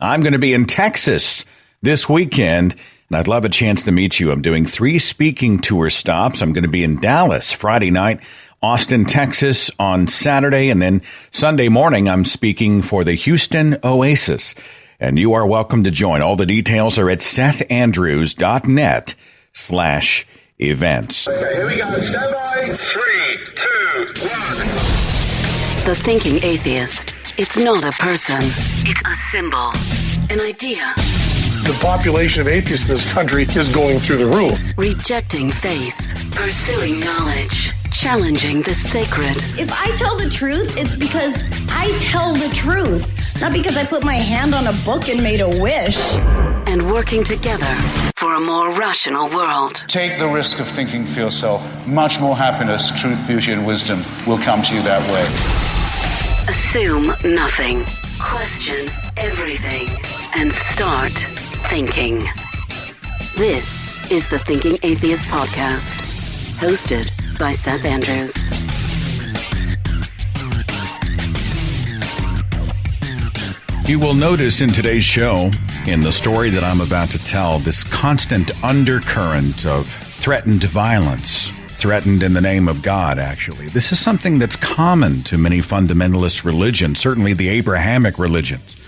I'm going to be in Texas this weekend, and I'd love a chance to meet you. I'm doing 3 speaking tour stops. I'm going to be in Dallas Friday night, Austin, Texas on Saturday, and then Sunday morning I'm speaking for the Houston Oasis. And you are welcome to join. All the details are at sethandrews.net/events. Okay, here we go. Stand by. 3, 2, 1. The thinking atheist. It's not a person. It's a symbol. An idea. The population of atheists in this country is going through the roof. Rejecting faith. Pursuing knowledge. Challenging the sacred. If I tell the truth, it's because I tell the truth. Not because I put my hand on a book and made a wish. And working together for a more rational world. Take the risk of thinking for yourself. Much more happiness, truth, beauty, and wisdom will come to you that way. Assume nothing. Question everything. And start thinking. This is the Thinking Atheist Podcast. Hosted by Seth Andrews. You will notice in today's show, in the story that I'm about to tell, this constant undercurrent of threatened violence. Threatened in the name of God, actually. This is something that's common to many fundamentalist religions, certainly the Abrahamic religions.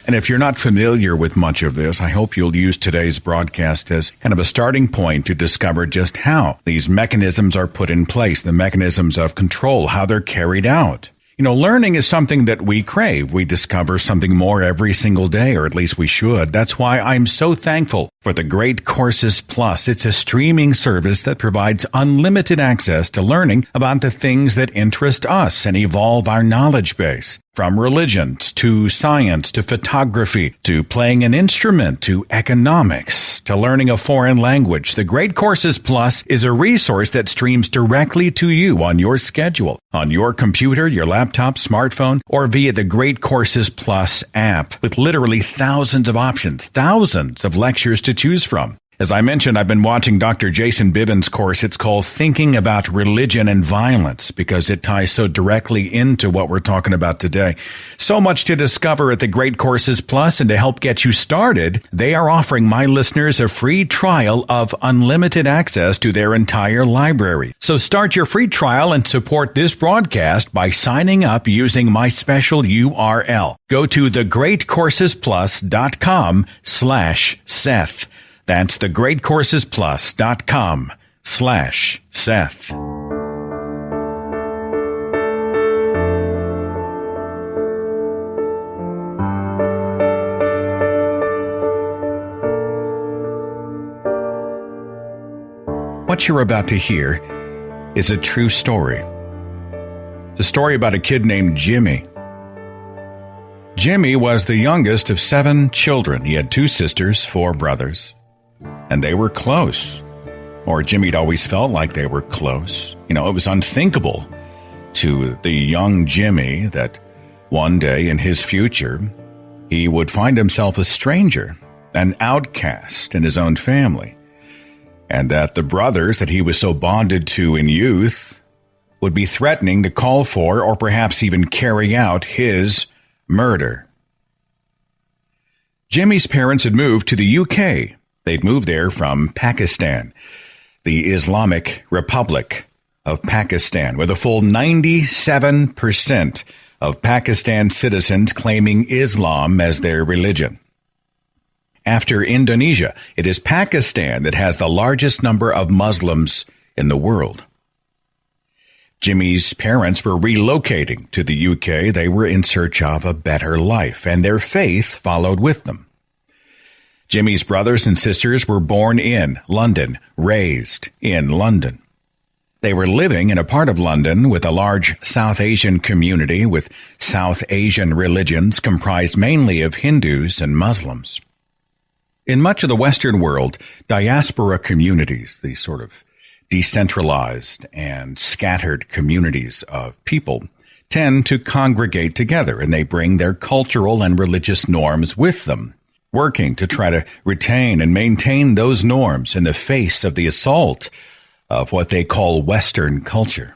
And if you're not familiar with much of this, I hope you'll use today's broadcast as kind of a starting point to discover just how these mechanisms are put in place, the mechanisms of control, how they're carried out. You know, learning is something that we crave. We discover something more every single day, or at least we should. That's why I'm so thankful for the Great Courses Plus. It's a streaming service that provides unlimited access to learning about the things that interest us and evolve our knowledge base. From religions to science to photography to playing an instrument to economics to learning a foreign language, the Great Courses Plus is a resource that streams directly to you on your schedule, on your computer, your laptop, smartphone, or via the Great Courses Plus app with literally thousands of options, thousands of lectures to choose from. As I mentioned, I've been watching Dr. Jason Bivens' course. It's called Thinking About Religion and Violence because it ties so directly into what we're talking about today. So much to discover at the Great Courses Plus, and to help get you started, they are offering my listeners a free trial of unlimited access to their entire library. So start your free trial and support this broadcast by signing up using my special URL. Go to thegreatcoursesplus.com/Seth. That's thegreatcoursesplus.com/Seth. What you're about to hear is a true story. It's a story about a kid named Jimmy. Jimmy was the youngest of 7 children. He had 2 sisters, 4 brothers. And they were close. Or Jimmy'd always felt like they were close. You know, it was unthinkable to the young Jimmy that one day in his future, he would find himself a stranger, an outcast in his own family. And that the brothers that he was so bonded to in youth would be threatening to call for or perhaps even carry out his murder. Jimmy's parents had moved to the UK. They'd moved there from Pakistan, the Islamic Republic of Pakistan, with a full 97% of Pakistan citizens claiming Islam as their religion. After Indonesia, it is Pakistan that has the largest number of Muslims in the world. Jimmy's parents were relocating to the UK. They were in search of a better life, and their faith followed with them. Jimmy's brothers and sisters were born in London, raised in London. They were living in a part of London with a large South Asian community with South Asian religions comprised mainly of Hindus and Muslims. In much of the Western world, diaspora communities, these sort of decentralized and scattered communities of people, tend to congregate together, and they bring their cultural and religious norms with them, working to try to retain and maintain those norms in the face of the assault of what they call Western culture.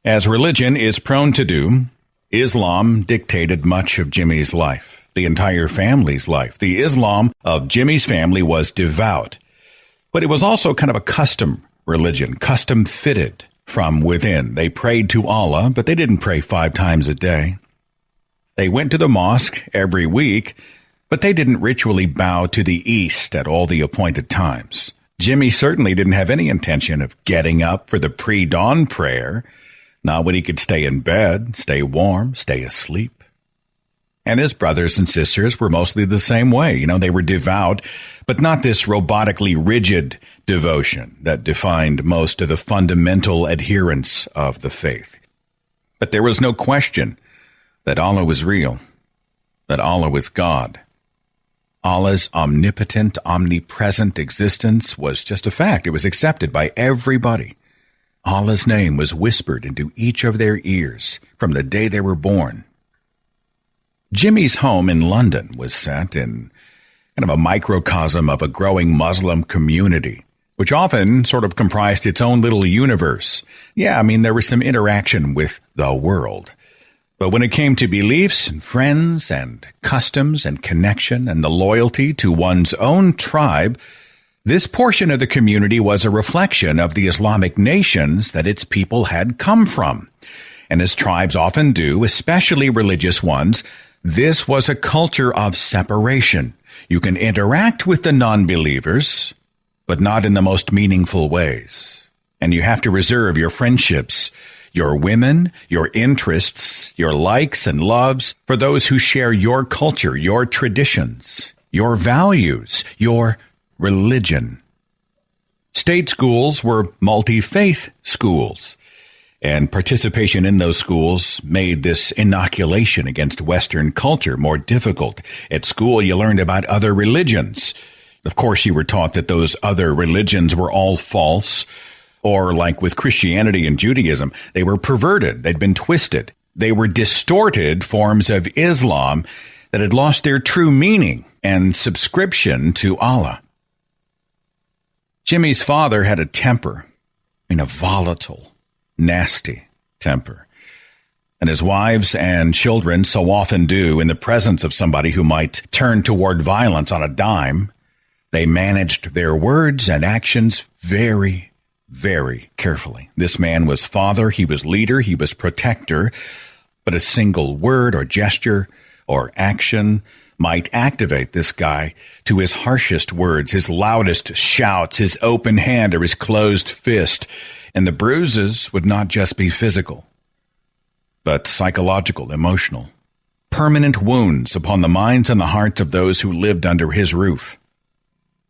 As religion is prone to do, Islam dictated much of Jimmy's life. the entire family's life. The Islam of Jimmy's family was devout, but it was also kind of a custom religion, custom fitted from within. They prayed to Allah, but they didn't pray 5 times a day. They went to the mosque every week, but they didn't ritually bow to the east at all the appointed times. Jimmy certainly didn't have any intention of getting up for the pre-dawn prayer, not when he could stay in bed, stay warm, stay asleep. And his brothers and sisters were mostly the same way. They were devout, but not this robotically rigid devotion that defined most of the fundamental adherents of the faith. But there was no question that Allah was real, that Allah was God. Allah's omnipotent, omnipresent existence was just a fact. It was accepted by everybody. Allah's name was whispered into each of their ears from the day they were born. Jimmy's home in London was set in kind of a microcosm of a growing Muslim community, which often sort of comprised its own little universe. There was some interaction with the world. But when it came to beliefs and friends and customs and connection and the loyalty to one's own tribe, this portion of the community was a reflection of the Islamic nations that its people had come from. And as tribes often do, especially religious ones, this was a culture of separation. You can interact with the non-believers, but not in the most meaningful ways. And you have to reserve your friendships, your women, your interests, your likes and loves for those who share your culture, your traditions, your values, your religion. State schools were multi-faith schools, and participation in those schools made this inoculation against Western culture more difficult. At school, you learned about other religions. Of course, you were taught that those other religions were all false, or like with Christianity and Judaism, they were perverted, they'd been twisted. They were distorted forms of Islam that had lost their true meaning and subscription to Allah. Jimmy's father had a temper, a volatile, nasty temper. And as wives and children so often do in the presence of somebody who might turn toward violence on a dime, they managed their words and actions very, very carefully. This man was father, he was leader, he was protector, but a single word or gesture or action might activate this guy to his harshest words, his loudest shouts, his open hand or his closed fist. And the bruises would not just be physical, but psychological, emotional, permanent wounds upon the minds and the hearts of those who lived under his roof.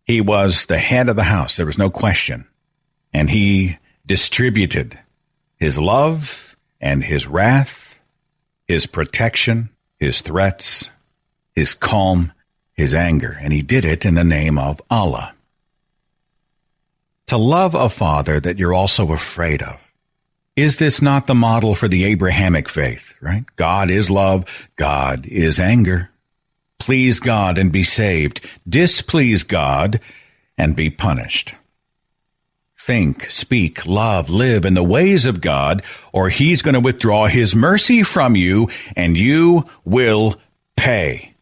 He was the head of the house, there was no question, and he distributed his love and his wrath, his protection, his threats, his calm, his anger, and he did it in the name of Allah. To love a father that you're also afraid of. Is this not the model for the Abrahamic faith, right? God is love, God is anger. Please God and be saved. Displease God and be punished. Think, speak, love, live in the ways of God, or he's going to withdraw his mercy from you and you will pay.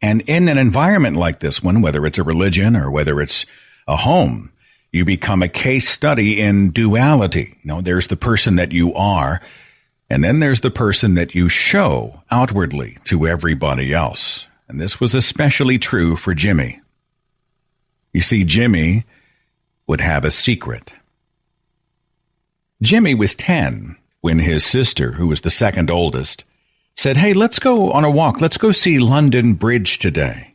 And in an environment like this one, whether it's a religion or whether it's a home, you become a case study in duality. There's the person that you are, and then there's the person that you show outwardly to everybody else. And this was especially true for Jimmy. You see, Jimmy would have a secret. Jimmy was 10 when his sister, who was the second oldest, said, "Hey, let's go on a walk. Let's go see London Bridge today."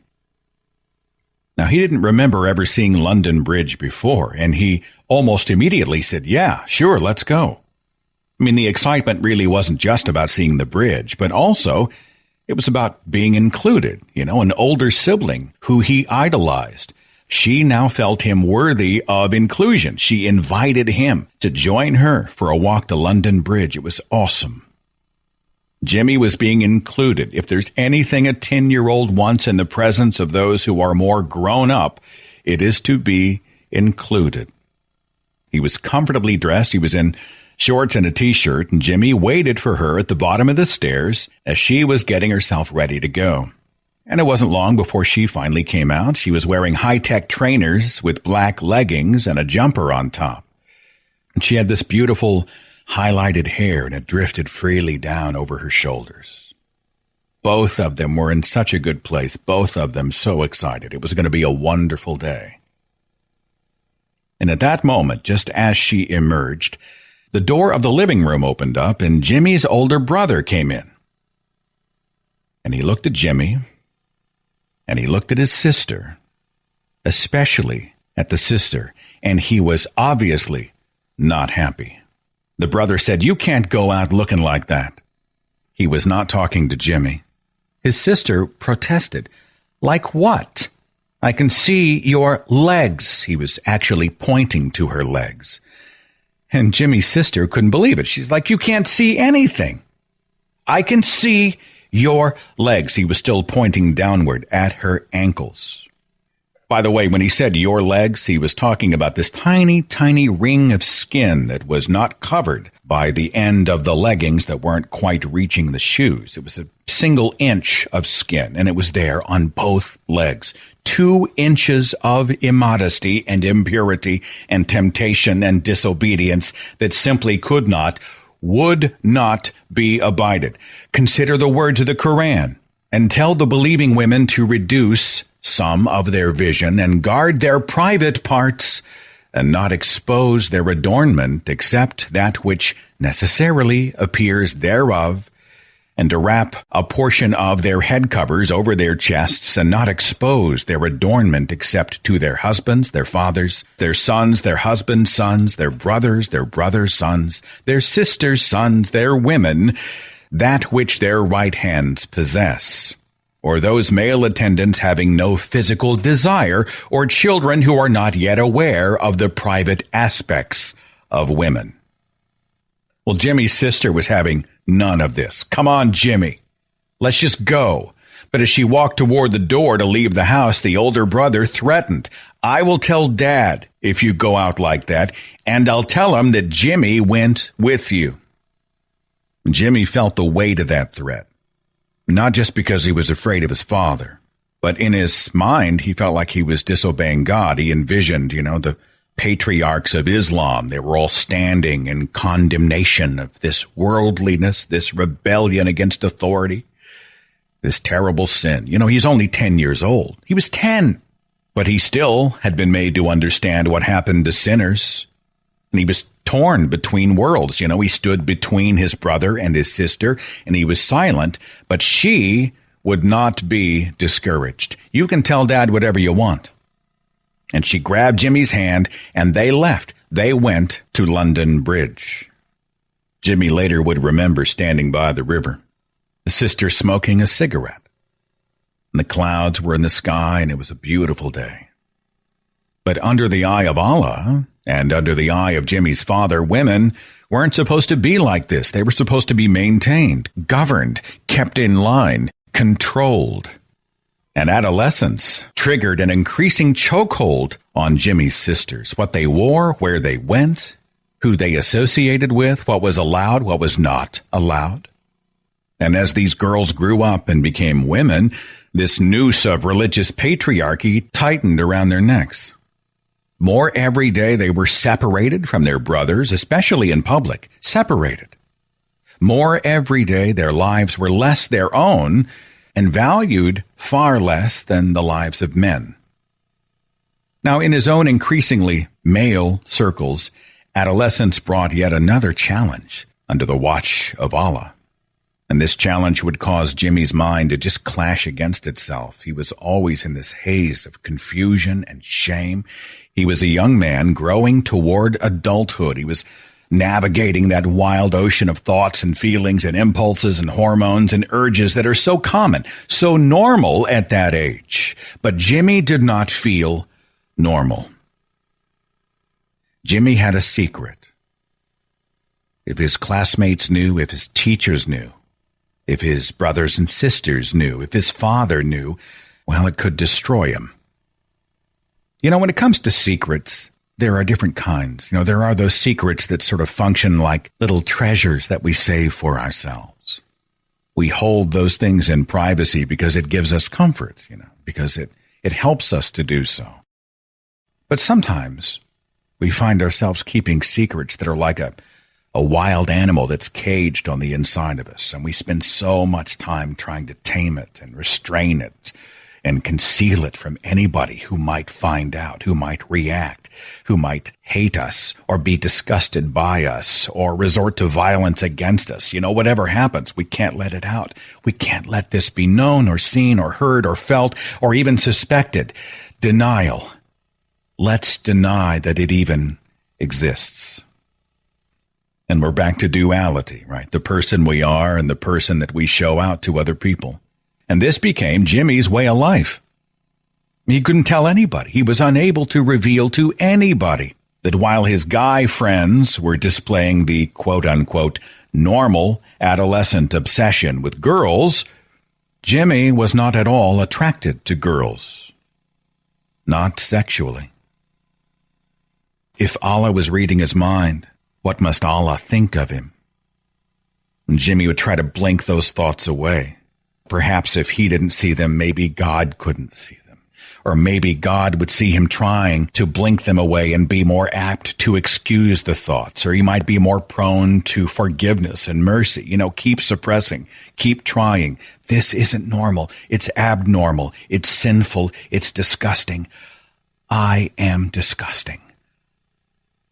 Now, he didn't remember ever seeing London Bridge before, and he almost immediately said, "Yeah, sure, let's go." The excitement really wasn't just about seeing the bridge, but also it was about being included, an older sibling who he idolized. She now felt him worthy of inclusion. She invited him to join her for a walk to London Bridge. It was awesome. Jimmy was being included. If there's anything a 10-year-old wants in the presence of those who are more grown up, it is to be included. He was comfortably dressed. He was in shorts and a T-shirt, and Jimmy waited for her at the bottom of the stairs as she was getting herself ready to go. And it wasn't long before she finally came out. She was wearing high-tech trainers with black leggings and a jumper on top. And she had this beautiful highlighted hair, and it drifted freely down over her shoulders. Both of them were in such a good place, both of them so excited. It was going to be a wonderful day. And at that moment, just as she emerged, the door of the living room opened up, and Jimmy's older brother came in. And he looked at Jimmy, and he looked at his sister, especially at the sister, and he was obviously not happy. The brother said, "You can't go out looking like that." He was not talking to Jimmy. His sister protested. "Like what? I can see your legs." He was actually pointing to her legs. And Jimmy's sister couldn't believe it. She's like, "You can't see anything. I can see your legs." He was still pointing downward at her ankles. By the way, when he said your legs, he was talking about this tiny, tiny ring of skin that was not covered by the end of the leggings that weren't quite reaching the shoes. It was a single inch of skin, and it was there on both legs. 2 inches of immodesty and impurity and temptation and disobedience that simply would not be abided. Consider the words of the Quran and tell the believing women to reduce some of their vision and guard their private parts and not expose their adornment except that which necessarily appears thereof, and to wrap a portion of their head covers over their chests and not expose their adornment except to their husbands, their fathers, their sons, their husbands' sons, their brothers' sons, their sisters' sons, their women, that which their right hands possess, or those male attendants having no physical desire, or children who are not yet aware of the private aspects of women. Well, Jimmy's sister was having none of this. "Come on, Jimmy. Let's just go." But as she walked toward the door to leave the house, the older brother threatened, "I will tell Dad if you go out like that, and I'll tell him that Jimmy went with you." Jimmy felt the weight of that threat, not just because he was afraid of his father, but in his mind, he felt like he was disobeying God. He envisioned, the patriarchs of Islam. They were all standing in condemnation of this worldliness, this rebellion against authority, this terrible sin. He's only 10 years old. He was 10, but he still had been made to understand what happened to sinners. And he was torn between worlds. He stood between his brother and his sister, and he was silent, but she would not be discouraged. "You can tell Dad whatever you want." And she grabbed Jimmy's hand, and they left. They went to London Bridge. Jimmy later would remember standing by the river, the sister smoking a cigarette. And the clouds were in the sky, and it was a beautiful day. But under the eye of Allah, and under the eye of Jimmy's father, women weren't supposed to be like this. They were supposed to be maintained, governed, kept in line, controlled. And adolescence triggered an increasing chokehold on Jimmy's sisters. What they wore, where they went, who they associated with, what was allowed, what was not allowed. And as these girls grew up and became women, this noose of religious patriarchy tightened around their necks. More every day they were separated from their brothers, especially in public, separated. More every day their lives were less their own and valued far less than the lives of men. Now, in his own increasingly male circles, adolescence brought yet another challenge under the watch of Allah. And this challenge would cause Jimmy's mind to just clash against itself. He was always in this haze of confusion and shame. He was a young man growing toward adulthood. He was navigating that wild ocean of thoughts and feelings and impulses and hormones and urges that are so common, so normal at that age. But Jimmy did not feel normal. Jimmy had a secret. If his classmates knew, if his teachers knew, if his brothers and sisters knew, if his father knew, well, it could destroy him. When it comes to secrets, there are different kinds. There are those secrets that sort of function like little treasures that we save for ourselves. We hold those things in privacy because it gives us comfort, because it helps us to do so. But sometimes we find ourselves keeping secrets that are like a wild animal that's caged on the inside of us, and we spend so much time trying to tame it and restrain it and conceal it from anybody who might find out, who might react, who might hate us or be disgusted by us or resort to violence against us. Whatever happens, we can't let it out. We can't let this be known or seen or heard or felt or even suspected. Denial. Let's deny that it even exists. And we're back to duality, right? The person we are and the person that we show out to other people. And this became Jimmy's way of life. He couldn't tell anybody. He was unable to reveal to anybody that while his guy friends were displaying the quote-unquote normal adolescent obsession with girls, Jimmy was not at all attracted to girls. Not sexually. If Allah was reading his mind, what must Allah think of him? And Jimmy would try to blink those thoughts away. Perhaps if he didn't see them, maybe God couldn't see them. Or maybe God would see him trying to blink them away and be more apt to excuse the thoughts. Or he might be more prone to forgiveness and mercy. Keep suppressing. Keep trying. This isn't normal. It's abnormal. It's sinful. It's disgusting. I am disgusting.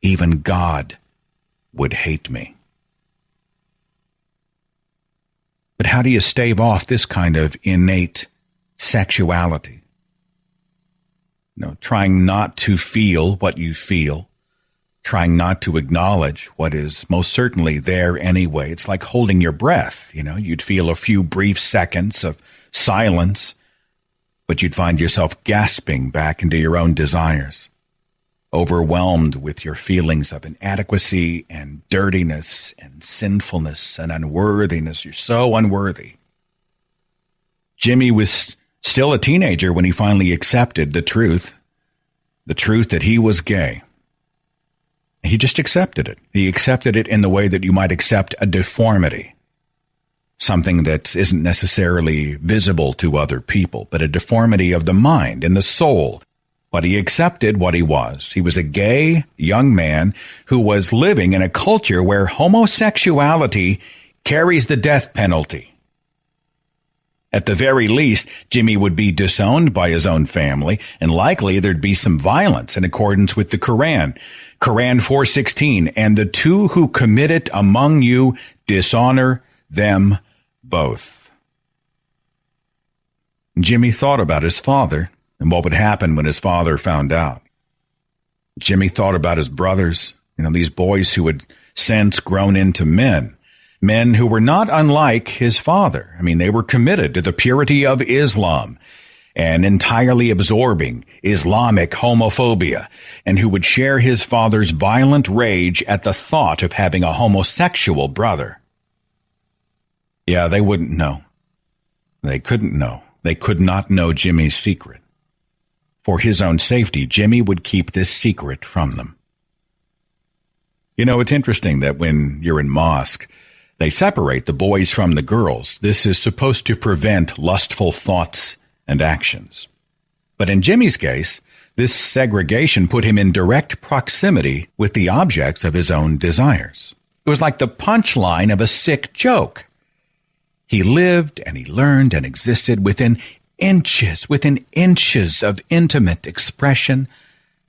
Even God would hate me. But how do you stave off this kind of innate sexuality? Trying not to feel what you feel, trying not to acknowledge what is most certainly there anyway. It's like holding your breath. You'd feel a few brief seconds of silence, but you'd find yourself gasping back into your own desires, overwhelmed with your feelings of inadequacy and dirtiness and sinfulness and unworthiness. You're so unworthy. Jimmy was still a teenager when he finally accepted the truth that he was gay. He just accepted it. He accepted it in the way that you might accept a deformity, something that isn't necessarily visible to other people, but a deformity of the mind and the soul. But he accepted what he was. He was a gay young man who was living in a culture where homosexuality carries the death penalty. At the very least, Jimmy would be disowned by his own family, and likely there'd be some violence in accordance with the Quran. Quran 4:16, and the two who commit it among you dishonor them both. Jimmy thought about his father and what would happen when his father found out. Jimmy thought about his brothers, these boys who had since grown into men who were not unlike his father. They were committed to the purity of Islam and entirely absorbing Islamic homophobia, and who would share his father's violent rage at the thought of having a homosexual brother. Yeah, they wouldn't know. They couldn't know. They could not know Jimmy's secret. For his own safety, Jimmy would keep this secret from them. It's interesting that when you're in mosque, they separate the boys from the girls. This is supposed to prevent lustful thoughts and actions. But in Jimmy's case, this segregation put him in direct proximity with the objects of his own desires. It was like the punchline of a sick joke. He lived and he learned and existed within inches of intimate expression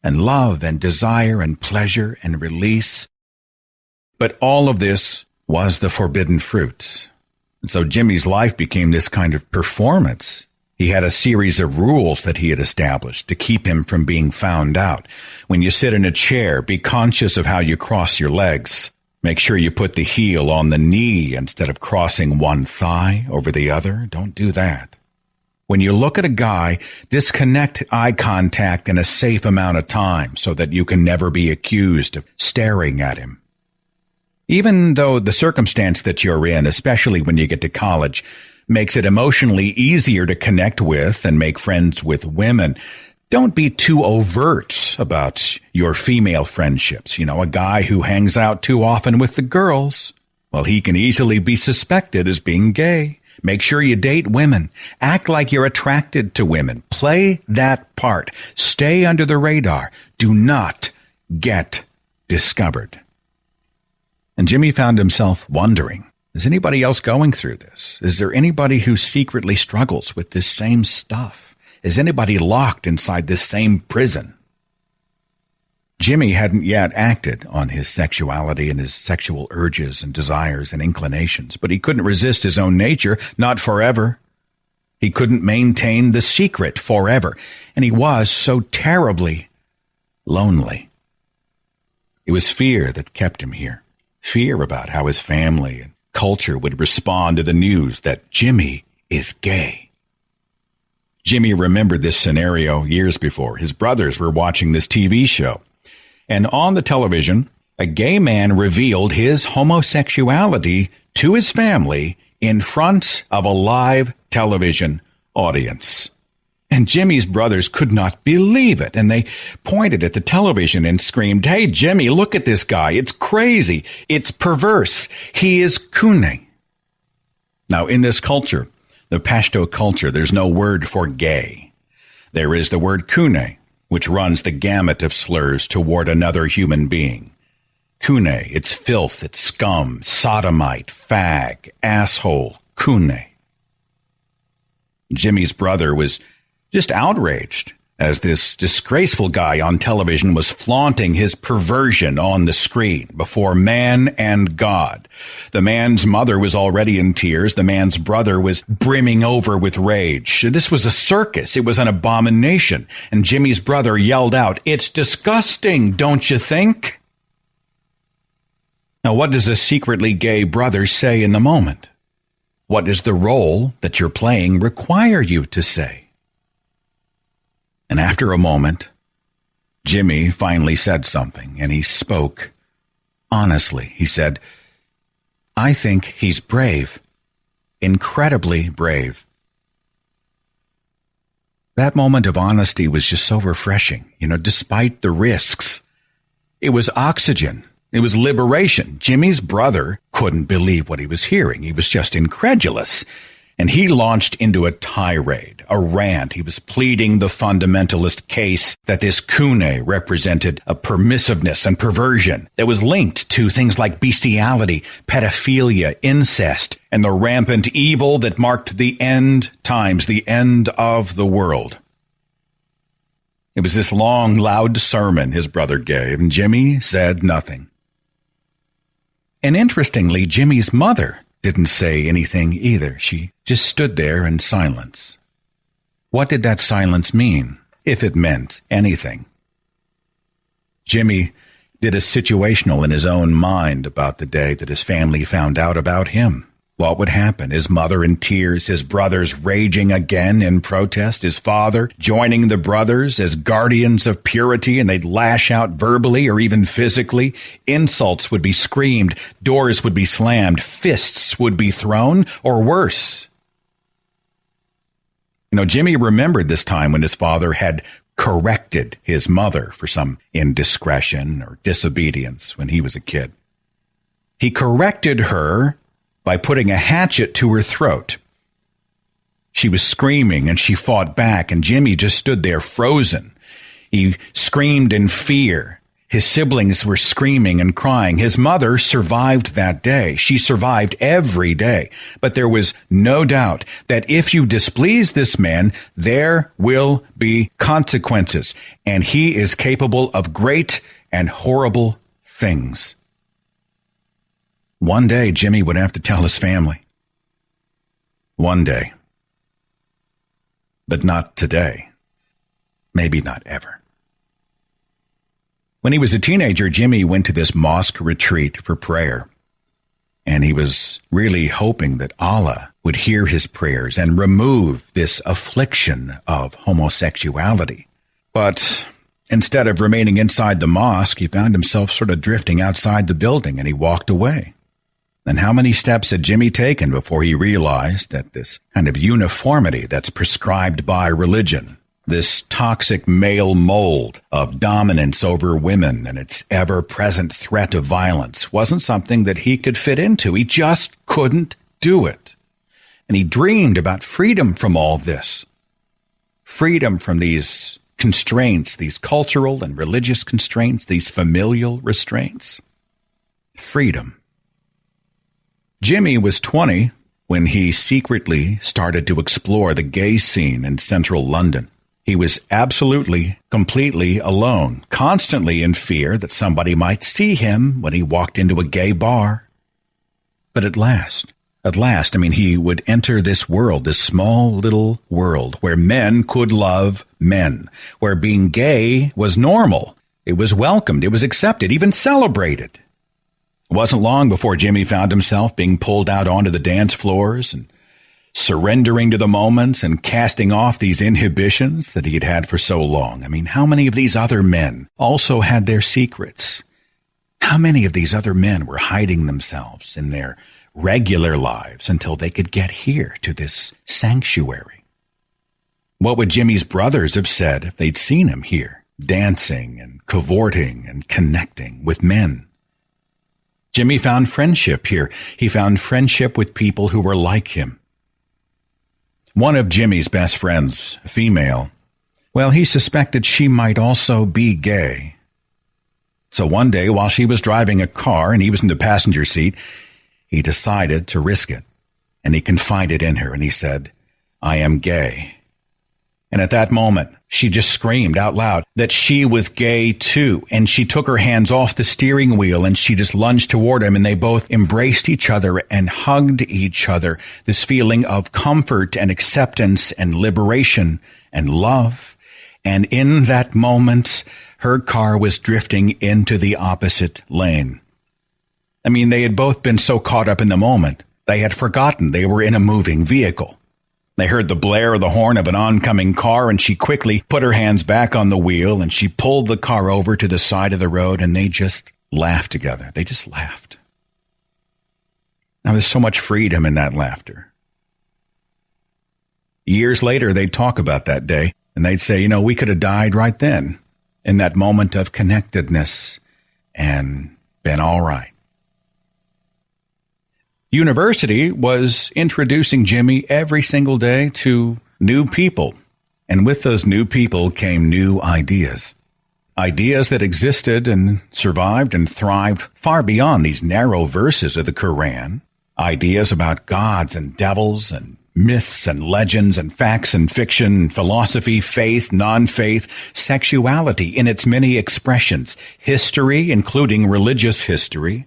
and love and desire and pleasure and release. But all of this was the forbidden fruit. And so Jimmy's life became this kind of performance. He had a series of rules that he had established to keep him from being found out. When you sit in a chair, be conscious of how you cross your legs. Make sure you put the heel on the knee instead of crossing one thigh over the other. Don't do that. When you look at a guy, disconnect eye contact in a safe amount of time so that you can never be accused of staring at him. Even though the circumstance that you're in, especially when you get to college, makes it emotionally easier to connect with and make friends with women, don't be too overt about your female friendships. A guy who hangs out too often with the girls, well, he can easily be suspected as being gay. Make sure you date women. Act like you're attracted to women. Play that part. Stay under the radar. Do not get discovered. And Jimmy found himself wondering, is anybody else going through this? Is there anybody who secretly struggles with this same stuff? Is anybody locked inside this same prison? Jimmy hadn't yet acted on his sexuality and his sexual urges and desires and inclinations, but he couldn't resist his own nature, not forever. He couldn't maintain the secret forever, and he was so terribly lonely. It was fear that kept him here, fear about how his family and culture would respond to the news that Jimmy is gay. Jimmy remembered this scenario years before. His brothers were watching this TV show. And on the television, a gay man revealed his homosexuality to his family in front of a live television audience. And Jimmy's brothers could not believe it. And they pointed at the television and screamed, "Hey, Jimmy, look at this guy. It's crazy. It's perverse. He is kune." Now, in this culture, the Pashto culture, there's no word for gay. There is the word kune, which runs the gamut of slurs toward another human being. Kune, it's filth, it's scum, sodomite, fag, asshole, kune. Jimmy's brother was just outraged as this disgraceful guy on television was flaunting his perversion on the screen before man and God. The man's mother was already in tears. The man's brother was brimming over with rage. This was a circus. It was an abomination. And Jimmy's brother yelled out, "It's disgusting, don't you think?" Now, what does a secretly gay brother say in the moment? What does the role that you're playing require you to say? And after a moment, Jimmy finally said something, and he spoke honestly. He said, "I think he's brave, incredibly brave." That moment of honesty was just so refreshing, despite the risks. It was oxygen. It was liberation. Jimmy's brother couldn't believe what he was hearing. He was just incredulous. And he launched into a tirade, a rant. He was pleading the fundamentalist case that this kune represented a permissiveness and perversion that was linked to things like bestiality, pedophilia, incest, and the rampant evil that marked the end times, the end of the world. It was this long, loud sermon his brother gave, and Jimmy said nothing. And interestingly, Jimmy's mother didn't say anything either. She just stood there in silence. What did that silence mean, if it meant anything? Jimmy did a situational in his own mind about the day that his family found out about him. What would happen? His mother in tears, his brothers raging again in protest, his father joining the brothers as guardians of purity, and they'd lash out verbally or even physically. Insults would be screamed, doors would be slammed, fists would be thrown, or worse. Jimmy remembered this time when his father had corrected his mother for some indiscretion or disobedience when he was a kid. He corrected her by putting a hatchet to her throat. She was screaming and she fought back, and Jimmy just stood there frozen. He screamed in fear. His siblings were screaming and crying. His mother survived that day. She survived every day. But there was no doubt that if you displease this man, there will be consequences, and he is capable of great and horrible things. One day, Jimmy would have to tell his family. One day. But not today. Maybe not ever. When he was a teenager, Jimmy went to this mosque retreat for prayer. And he was really hoping that Allah would hear his prayers and remove this affliction of homosexuality. But instead of remaining inside the mosque, he found himself sort of drifting outside the building, and he walked away. And how many steps had Jimmy taken before he realized that this kind of uniformity that's prescribed by religion, this toxic male mold of dominance over women and its ever-present threat of violence, wasn't something that he could fit into. He just couldn't do it. And he dreamed about freedom from all this. Freedom from these constraints, these cultural and religious constraints, these familial restraints. Freedom. Jimmy was 20 when he secretly started to explore the gay scene in central London. He was absolutely, completely alone, constantly in fear that somebody might see him when he walked into a gay bar. But at last, he would enter this world, this small little world where men could love men, where being gay was normal. It was welcomed, it was accepted, even celebrated. It wasn't long before Jimmy found himself being pulled out onto the dance floors and surrendering to the moments and casting off these inhibitions that he had had for so long. I mean, how many of these other men also had their secrets? How many of these other men were hiding themselves in their regular lives until they could get here to this sanctuary? What would Jimmy's brothers have said if they'd seen him here, dancing and cavorting and connecting with men? Jimmy found friendship here. He found friendship with people who were like him. One of Jimmy's best friends, female, well, he suspected she might also be gay. So one day, while she was driving a car and he was in the passenger seat, he decided to risk it. And he confided in her and he said, "I am gay." And at that moment, she just screamed out loud that she was gay too. And she took her hands off the steering wheel and she just lunged toward him and they both embraced each other and hugged each other. This feeling of comfort and acceptance and liberation and love. And in that moment, her car was drifting into the opposite lane. I mean, they had both been so caught up in the moment, they had forgotten they were in a moving vehicle. They heard the blare of the horn of an oncoming car, and she quickly put her hands back on the wheel, and she pulled the car over to the side of the road, and they just laughed together. They just laughed. Now, there's so much freedom in that laughter. Years later, they'd talk about that day, and they'd say, we could have died right then, in that moment of connectedness, and been all right. University was introducing Jimmy every single day to new people. And with those new people came new ideas. Ideas that existed and survived and thrived far beyond these narrow verses of the Quran. Ideas about gods and devils and myths and legends and facts and fiction, philosophy, faith, non-faith, sexuality in its many expressions, history, including religious history,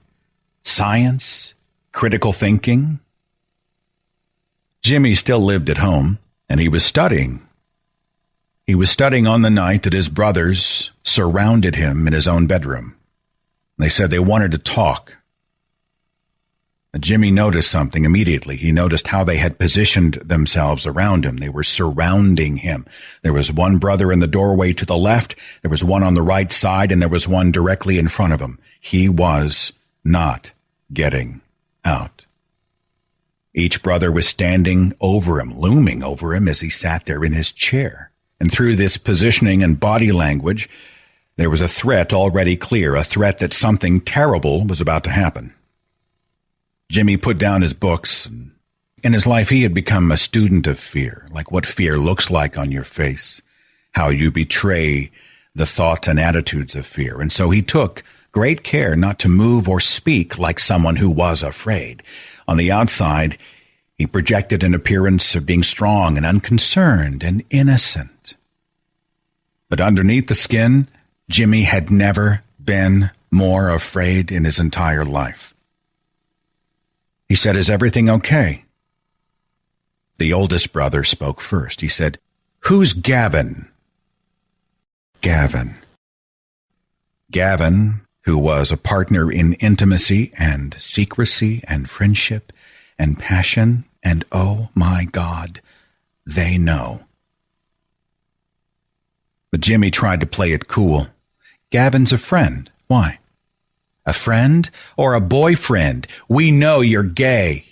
science, critical thinking. Jimmy still lived at home, and he was studying. He was studying on the night that his brothers surrounded him in his own bedroom. They said they wanted to talk. And Jimmy noticed something immediately. He noticed how they had positioned themselves around him. They were surrounding him. There was one brother in the doorway to the left, there was one on the right side, and there was one directly in front of him. He was not getting out. Each brother was standing over him, looming over him as he sat there in his chair. And through this positioning and body language, there was a threat already clear, a threat that something terrible was about to happen. Jimmy put down his books. In his life, he had become a student of fear, like what fear looks like on your face, how you betray the thoughts and attitudes of fear. And so he took great care not to move or speak like someone who was afraid. On the outside, he projected an appearance of being strong and unconcerned and innocent. But underneath the skin, Jimmy had never been more afraid in his entire life. He said, "Is everything okay?" The oldest brother spoke first. He said, "Who's Gavin?" Gavin, who was a partner in intimacy and secrecy and friendship and passion, and oh my God, they know. But Jimmy tried to play it cool. Gavin's a friend. Why? A friend or a boyfriend? We know you're gay.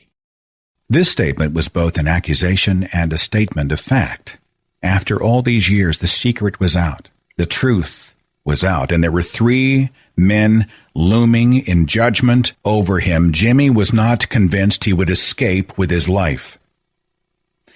This statement was both an accusation and a statement of fact. After all these years, the secret was out. The truth was out, and there were 3 men looming in judgment over him. Jimmy was not convinced he would escape with his life.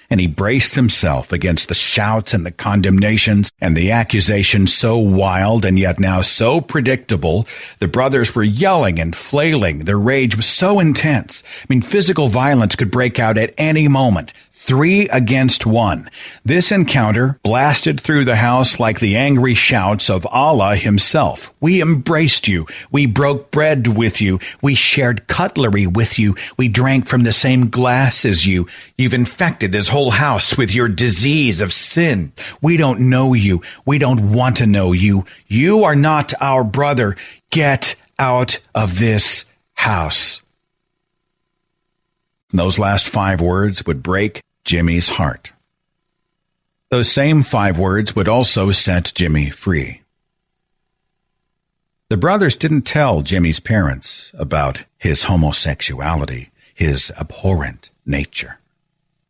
and he braced himself against the shouts and the condemnations and the accusations so wild and yet now so predictable. The brothers were yelling and flailing. Their rage was so intense. Physical violence could break out at any moment. 3 against 1. This encounter blasted through the house like the angry shouts of Allah himself. We embraced you. We broke bread with you. We shared cutlery with you. We drank from the same glass as you. You've infected this whole house with your disease of sin. We don't know you. We don't want to know you. You are not our brother. Get out of this house. Those last 5 words would break Jimmy's heart. Those same 5 words would also set Jimmy free. The brothers didn't tell Jimmy's parents about his homosexuality, his abhorrent nature.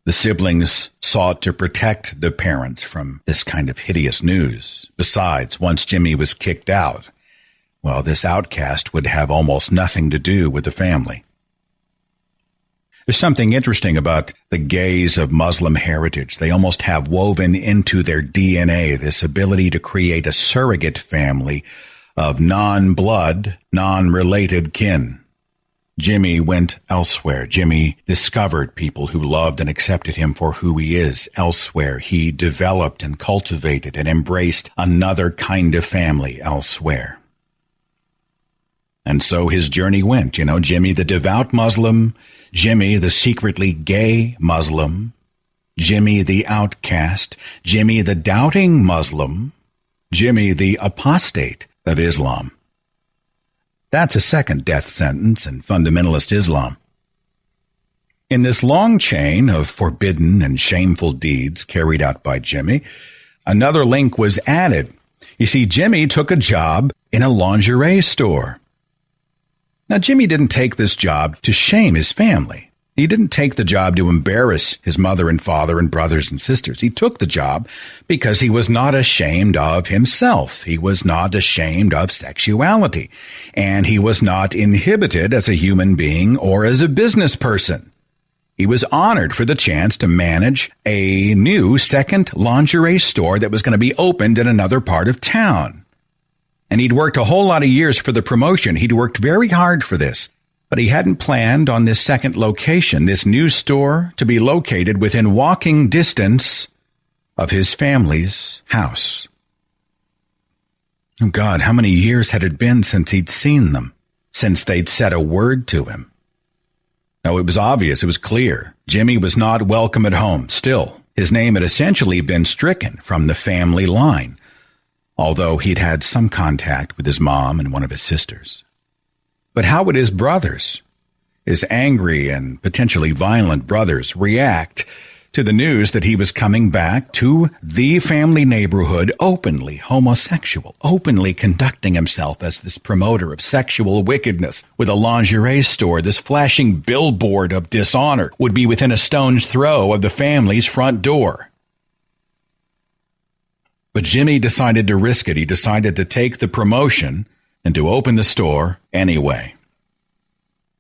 The siblings sought to protect the parents from this kind of hideous news. Besides, once Jimmy was kicked out, well, this outcast would have almost nothing to do with the family. There's something interesting about the gays of Muslim heritage. They almost have woven into their DNA this ability to create a surrogate family of non-blood, non-related kin. Jimmy went elsewhere. Jimmy discovered people who loved and accepted him for who he is elsewhere. He developed and cultivated and embraced another kind of family elsewhere. And so his journey went, Jimmy the devout Muslim, Jimmy the secretly gay Muslim, Jimmy the outcast, Jimmy the doubting Muslim, Jimmy the apostate of Islam. That's a second death sentence in fundamentalist Islam. In this long chain of forbidden and shameful deeds carried out by Jimmy, another link was added. You see, Jimmy took a job in a lingerie store. Now, Jimmy didn't take this job to shame his family. He didn't take the job to embarrass his mother and father and brothers and sisters. He took the job because he was not ashamed of himself. He was not ashamed of sexuality. And he was not inhibited as a human being or as a business person. He was honored for the chance to manage a new second lingerie store that was going to be opened in another part of town. And he'd worked a whole lot of years for the promotion. He'd worked very hard for this. But he hadn't planned on this second location, this new store, to be located within walking distance of his family's house. Oh God, how many years had it been since he'd seen them, since they'd said a word to him? No, it was obvious, it was clear. Jimmy was not welcome at home. Still, his name had essentially been stricken from the family line, although he'd had some contact with his mom and one of his sisters. But how would his brothers, his angry and potentially violent brothers, react to the news that he was coming back to the family neighborhood openly homosexual, openly conducting himself as this promoter of sexual wickedness with a lingerie store? This flashing billboard of dishonor would be within a stone's throw of the family's front door. But Jimmy decided to risk it. He decided to take the promotion and to open the store anyway.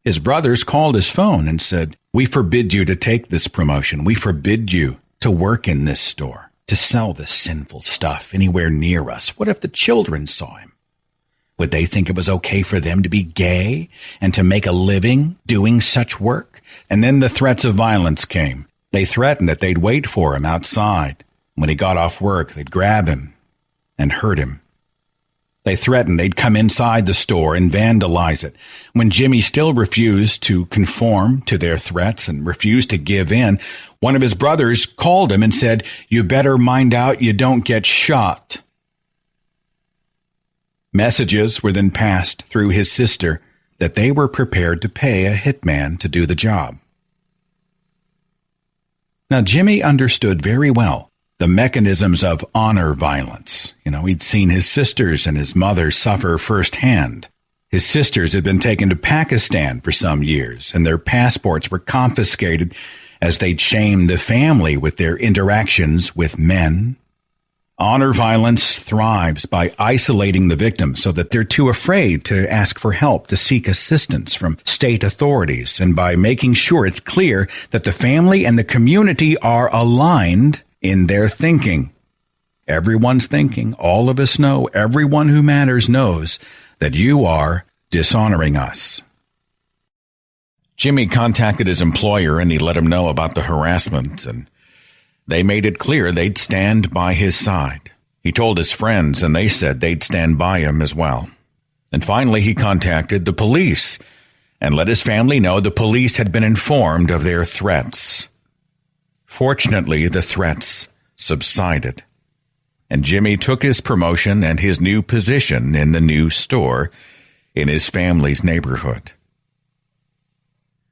His brothers called his phone and said, "We forbid you to take this promotion. We forbid you to work in this store, to sell this sinful stuff anywhere near us. What if the children saw him? Would they think it was okay for them to be gay and to make a living doing such work?" And then the threats of violence came. They threatened that they'd wait for him outside. When he got off work, they'd grab him and hurt him. They threatened they'd come inside the store and vandalize it. When Jimmy still refused to conform to their threats and refused to give in, one of his brothers called him and said, "You better mind out you don't get shot." Messages were then passed through his sister that they were prepared to pay a hitman to do the job. Now, Jimmy understood very well the mechanisms of honor violence. He'd seen his sisters and his mother suffer firsthand. His sisters had been taken to Pakistan for some years, and their passports were confiscated as they'd shamed the family with their interactions with men. Honor violence thrives by isolating the victims so that they're too afraid to ask for help, to seek assistance from state authorities, and by making sure it's clear that the family and the community are aligned in their thinking. Everyone's thinking, all of us know, everyone who matters knows that you are dishonoring us. Jimmy contacted his employer and he let him know about the harassment, and they made it clear they'd stand by his side. He told his friends, and they said they'd stand by him as well. And finally, he contacted the police and let his family know the police had been informed of their threats. Fortunately, the threats subsided, and Jimmy took his promotion and his new position in the new store in his family's neighborhood.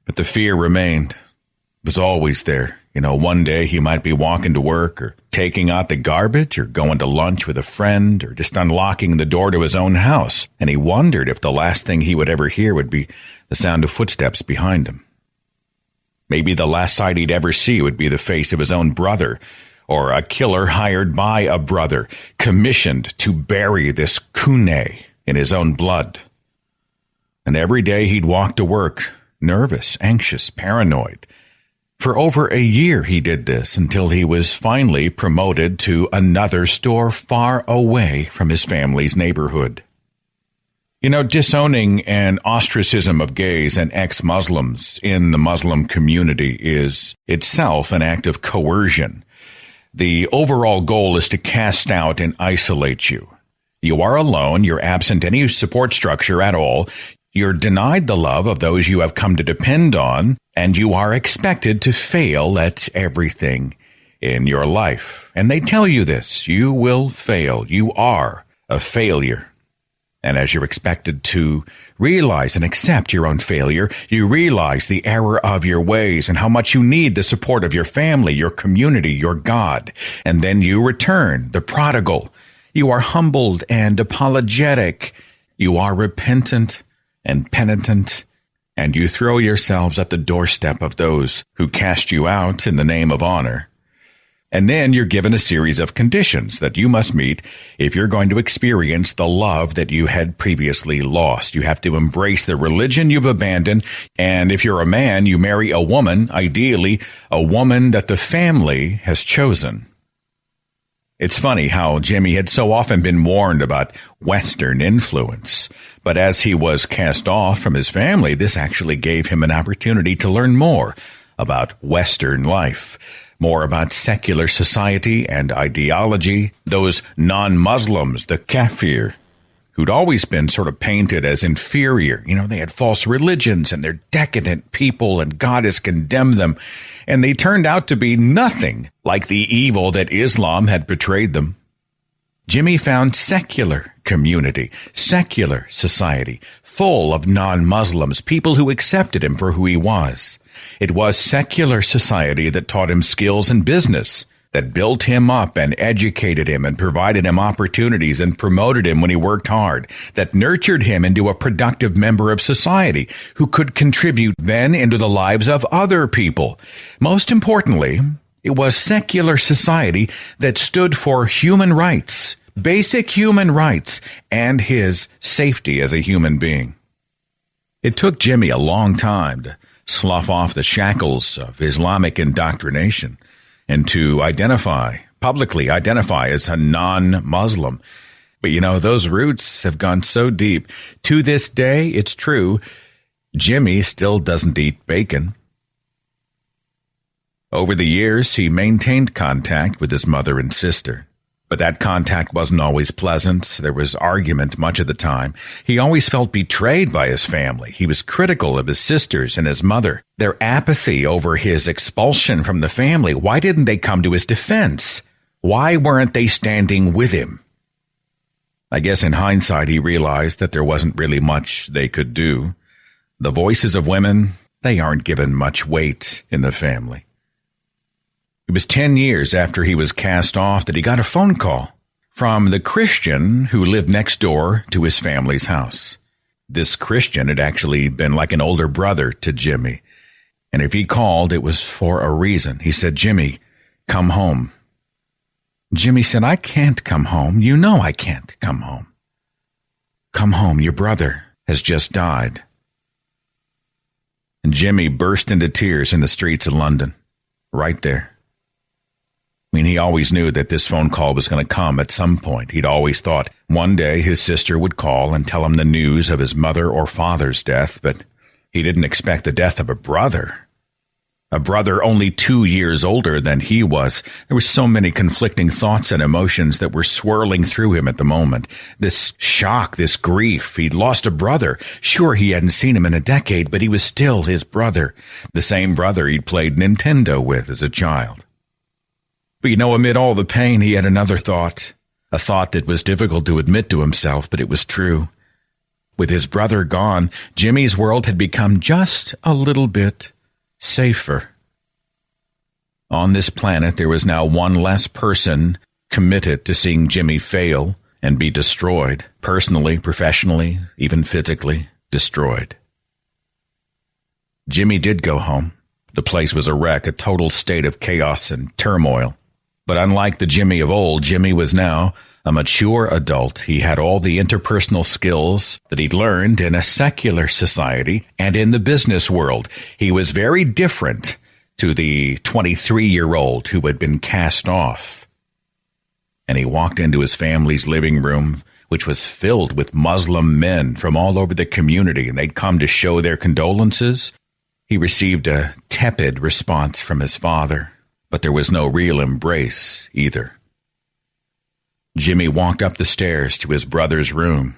But the fear remained. It was always there. One day he might be walking to work or taking out the garbage or going to lunch with a friend or just unlocking the door to his own house, and he wondered if the last thing he would ever hear would be the sound of footsteps behind him. Maybe the last sight he'd ever see would be the face of his own brother, or a killer hired by a brother, commissioned to bury this Kune in his own blood. And every day he'd walk to work, nervous, anxious, paranoid. For over a year he did this until he was finally promoted to another store far away from his family's neighborhood. Disowning and ostracism of gays and ex-Muslims in the Muslim community is itself an act of coercion. The overall goal is to cast out and isolate you. You are alone, you're absent any support structure at all, you're denied the love of those you have come to depend on, and you are expected to fail at everything in your life. And they tell you this, you will fail. You are a failure. And as you're expected to realize and accept your own failure, you realize the error of your ways and how much you need the support of your family, your community, your God. And then you return, the prodigal. You are humbled and apologetic. You are repentant and penitent, and you throw yourselves at the doorstep of those who cast you out in the name of honor. And then you're given a series of conditions that you must meet if you're going to experience the love that you had previously lost. You have to embrace the religion you've abandoned, and if you're a man, you marry a woman, ideally a woman that the family has chosen. It's funny how Jimmy had so often been warned about Western influence, but as he was cast off from his family, this actually gave him an opportunity to learn more about Western life, more about secular society and ideology, those non-Muslims, the kafir, who'd always been sort of painted as inferior. They had false religions and they're decadent people and God has condemned them. And they turned out to be nothing like the evil that Islam had portrayed them. Jimmy found secular community, secular society, full of non-Muslims, people who accepted him for who he was. It was secular society that taught him skills in business, that built him up and educated him and provided him opportunities and promoted him when he worked hard, that nurtured him into a productive member of society who could contribute then into the lives of other people. Most importantly, it was secular society that stood for human rights, basic human rights, and his safety as a human being. It took Jimmy a long time to slough off the shackles of Islamic indoctrination and to publicly identify as a non-Muslim. But those roots have gone so deep. To this day, it's true, Jimmy still doesn't eat bacon. Over the years, he maintained contact with his mother and sister. But that contact wasn't always pleasant. There was argument much of the time. He always felt betrayed by his family. He was critical of his sisters and his mother. Their apathy over his expulsion from the family. Why didn't they come to his defense? Why weren't they standing with him? I guess in hindsight, he realized that there wasn't really much they could do. The voices of women, they aren't given much weight in the family. It was 10 years after he was cast off that he got a phone call from the Christian who lived next door to his family's house. This Christian had actually been like an older brother to Jimmy. And if he called, it was for a reason. He said, "Jimmy, come home." Jimmy said, I can't come home. You know I can't come home. Come home. Your brother has just died. And Jimmy burst into tears in the streets of London, right there. I mean, he always knew that this phone call was going to come at some point. He'd always thought one day his sister would call and tell him the news of his mother or father's death, but he didn't expect the death of a brother only 2 years older than he was. There were so many conflicting thoughts and emotions that were swirling through him at the moment. This shock, this grief. He'd lost a brother. Sure, he hadn't seen him in a decade, but he was still his brother, the same brother he'd played Nintendo with as a child. But amid all the pain, he had another thought, a thought that was difficult to admit to himself, but it was true. With his brother gone, Jimmy's world had become just a little bit safer. On this planet, there was now one less person committed to seeing Jimmy fail and be destroyed, personally, professionally, even physically destroyed. Jimmy did go home. The place was a wreck, a total state of chaos and turmoil. But unlike the Jimmy of old, Jimmy was now a mature adult. He had all the interpersonal skills that he'd learned in a secular society and in the business world. He was very different to the 23-year-old who had been cast off. And he walked into his family's living room, which was filled with Muslim men from all over the community, and they'd come to show their condolences. He received a tepid response from his father, but there was no real embrace either. Jimmy walked up the stairs to his brother's room,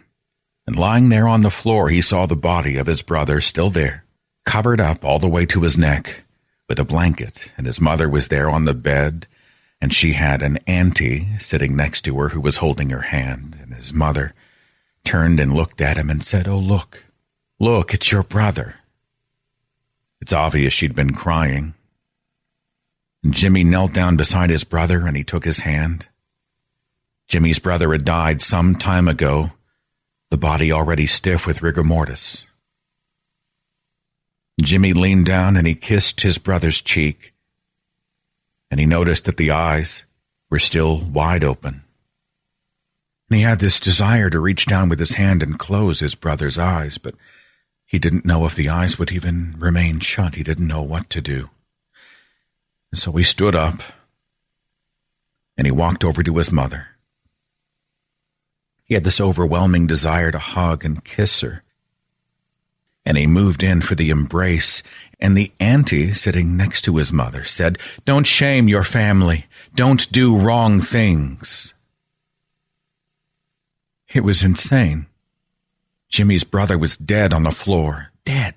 and lying there on the floor, he saw the body of his brother still there, covered up all the way to his neck with a blanket, and his mother was there on the bed, and she had an auntie sitting next to her who was holding her hand, and his mother turned and looked at him and said, "Oh, look, it's your brother." It's obvious she'd been crying. Jimmy knelt down beside his brother and he took his hand. Jimmy's brother had died some time ago, the body already stiff with rigor mortis. Jimmy leaned down and he kissed his brother's cheek, and he noticed that the eyes were still wide open. And he had this desire to reach down with his hand and close his brother's eyes, but he didn't know if the eyes would even remain shut. He didn't know what to do. And so he stood up and he walked over to his mother. He had this overwhelming desire to hug and kiss her. And he moved in for the embrace, and the auntie sitting next to his mother said, "Don't shame your family. Don't do wrong things." It was insane. Jimmy's brother was dead on the floor, dead.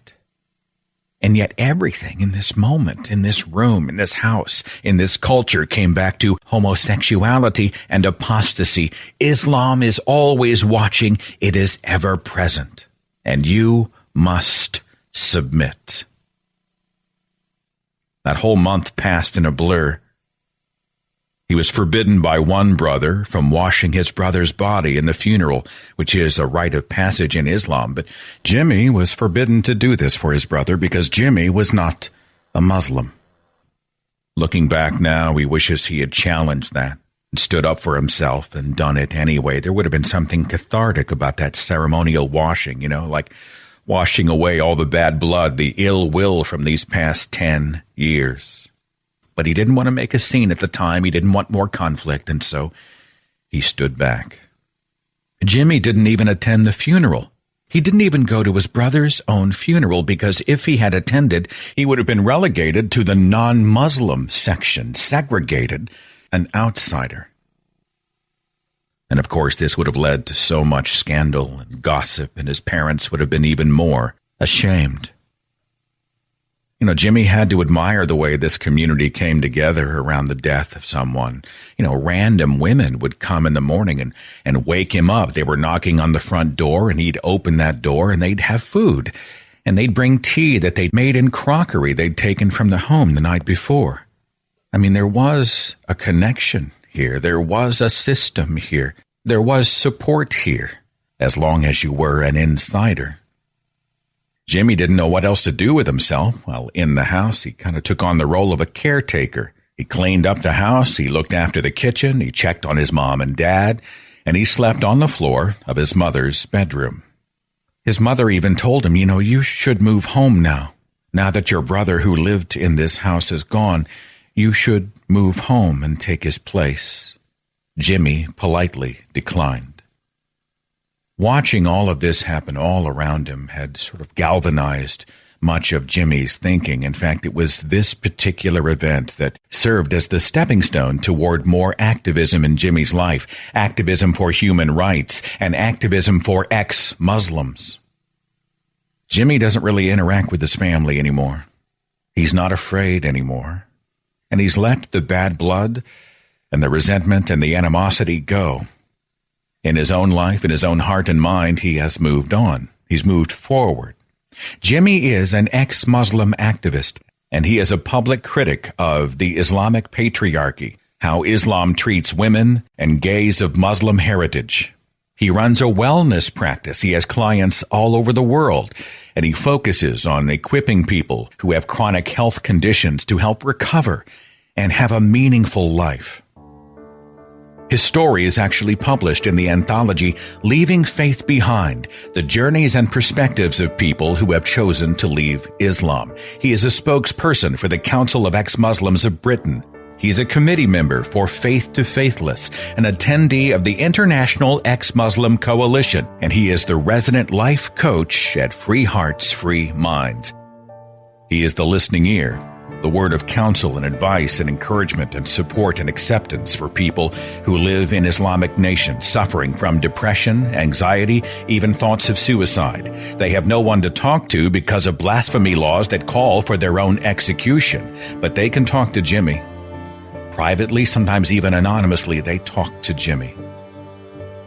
And yet everything in this moment, in this room, in this house, in this culture came back to homosexuality and apostasy. Islam is always watching. It is ever present. And you must submit. That whole month passed in a blur. He was forbidden by one brother from washing his brother's body in the funeral, which is a rite of passage in Islam. But Jimmy was forbidden to do this for his brother because Jimmy was not a Muslim. Looking back now, he wishes he had challenged that and stood up for himself and done it anyway. There would have been something cathartic about that ceremonial washing, like washing away all the bad blood, the ill will from these past 10 years. But he didn't want to make a scene at the time. He didn't want more conflict, and so he stood back. Jimmy didn't even attend the funeral. He didn't even go to his brother's own funeral, because if he had attended, he would have been relegated to the non-Muslim section, segregated, an outsider. And of course, this would have led to so much scandal and gossip, and his parents would have been even more ashamed. Jimmy had to admire the way this community came together around the death of someone. Random women would come in the morning and wake him up. They were knocking on the front door, and he'd open that door, and they'd have food. And they'd bring tea that they'd made in crockery they'd taken from the home the night before. There was a connection here. There was a system here. There was support here, as long as you were an insider. Jimmy didn't know what else to do with himself. Well, in the house, he kind of took on the role of a caretaker. He cleaned up the house, he looked after the kitchen, he checked on his mom and dad, and he slept on the floor of his mother's bedroom. His mother even told him, you should move home now. Now that your brother who lived in this house is gone, you should move home and take his place. Jimmy politely declined. Watching all of this happen all around him had sort of galvanized much of Jimmy's thinking. In fact, it was this particular event that served as the stepping stone toward more activism in Jimmy's life, activism for human rights, and activism for ex-Muslims. Jimmy doesn't really interact with his family anymore. He's not afraid anymore. And he's let the bad blood and the resentment and the animosity go. In his own life, in his own heart and mind, he has moved on. He's moved forward. Jimmy is an ex-Muslim activist, and he is a public critic of the Islamic patriarchy, how Islam treats women and gays of Muslim heritage. He runs a wellness practice. He has clients all over the world, and he focuses on equipping people who have chronic health conditions to help recover and have a meaningful life. His story is actually published in the anthology Leaving Faith Behind, the journeys and perspectives of people who have chosen to leave Islam. He is a spokesperson for the Council of Ex-Muslims of Britain. He's a committee member for Faith to Faithless, an attendee of the International Ex-Muslim Coalition, and he is the resident life coach at Free Hearts, Free Minds. He is the listening ear, the word of counsel and advice and encouragement and support and acceptance for people who live in Islamic nations suffering from depression, anxiety, even thoughts of suicide. They have no one to talk to because of blasphemy laws that call for their own execution, but they can talk to Jimmy. Privately, sometimes even anonymously, they talk to Jimmy.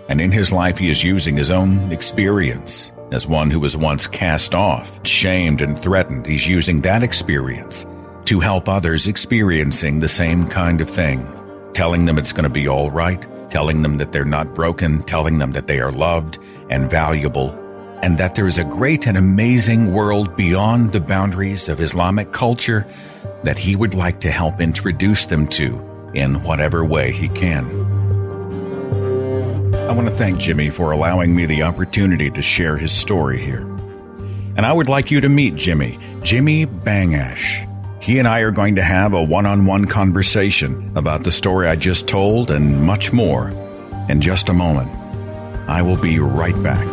And in his life, he is using his own experience as one who was once cast off, shamed, and threatened. He's using that experience to help others experiencing the same kind of thing, telling them it's going to be all right, telling them that they're not broken, telling them that they are loved and valuable, and that there is a great and amazing world beyond the boundaries of Islamic culture that he would like to help introduce them to in whatever way he can. I want to thank Jimmy for allowing me the opportunity to share his story here. And I would like you to meet Jimmy Bangash. He and I are going to have a one-on-one conversation about the story I just told and much more in just a moment. I will be right back.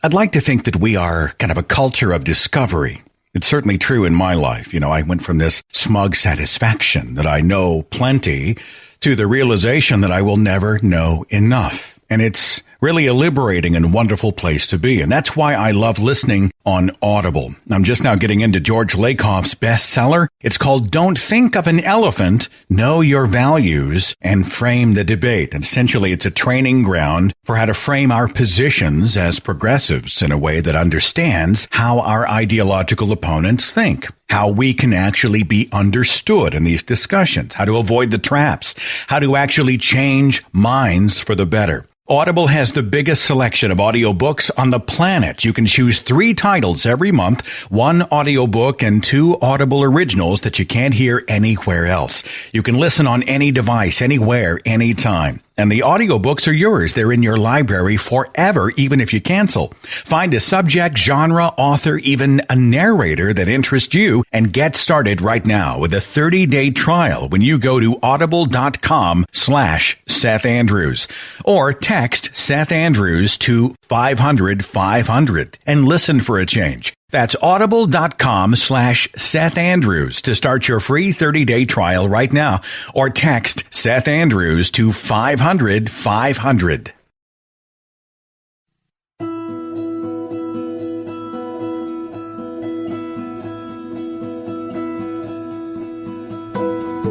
I'd like to think that we are kind of a culture of discovery. It's certainly true in my life. I went from this smug satisfaction that I know plenty to the realization that I will never know enough. And it's really a liberating and wonderful place to be. And that's why I love listening on Audible. I'm just now getting into George Lakoff's bestseller. It's called Don't Think of an Elephant, Know Your Values, and Frame the Debate. And essentially, it's a training ground for how to frame our positions as progressives in a way that understands how our ideological opponents think, how we can actually be understood in these discussions, how to avoid the traps, how to actually change minds for the better. Audible has the biggest selection of audiobooks on the planet. You can choose 3 titles every month, 1 audiobook and 2 Audible originals that you can't hear anywhere else. You can listen on any device, anywhere, anytime. And the audiobooks are yours. They're in your library forever, even if you cancel. Find a subject, genre, author, even a narrator that interests you, and get started right now with a 30-day trial when you go to audible.com/Seth Andrews or text Seth Andrews to 500-500 and listen for a change. That's audible.com/Seth Andrews to start your free 30-day trial right now, or text Seth Andrews to 500-500.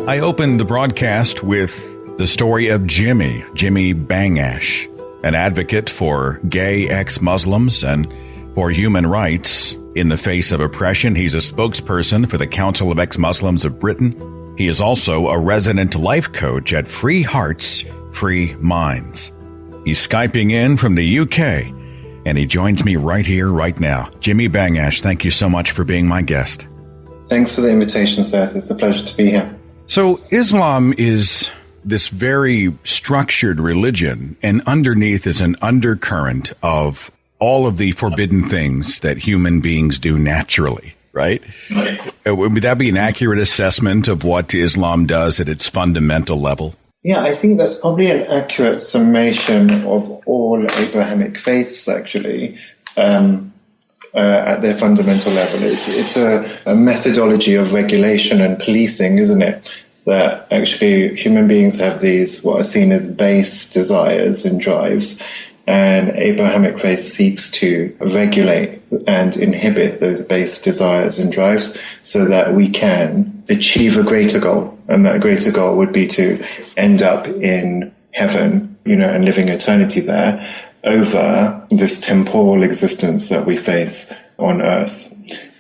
I opened the broadcast with the story of Jimmy Bangash, an advocate for gay ex-Muslims and for human rights in the face of oppression. He's a spokesperson for the Council of Ex-Muslims of Britain. He is also a resident life coach at Free Hearts, Free Minds. He's Skyping in from the UK, and he joins me right here, right now. Jimmy Bangash, thank you so much for being my guest. Thanks for the invitation, Seth. It's a pleasure to be here. So Islam is this very structured religion, and underneath is an undercurrent of all of the forbidden things that human beings do naturally, right? Would that be an accurate assessment of what Islam does at its fundamental level? Yeah, I think that's probably an accurate summation of all Abrahamic faiths, actually, at their fundamental level. It's a methodology of regulation and policing, isn't it? That actually human beings have these, what are seen as base desires and drives, and Abrahamic faith seeks to regulate and inhibit those base desires and drives so that we can achieve a greater goal. And that greater goal would be to end up in heaven, and living eternity there over this temporal existence that we face on earth.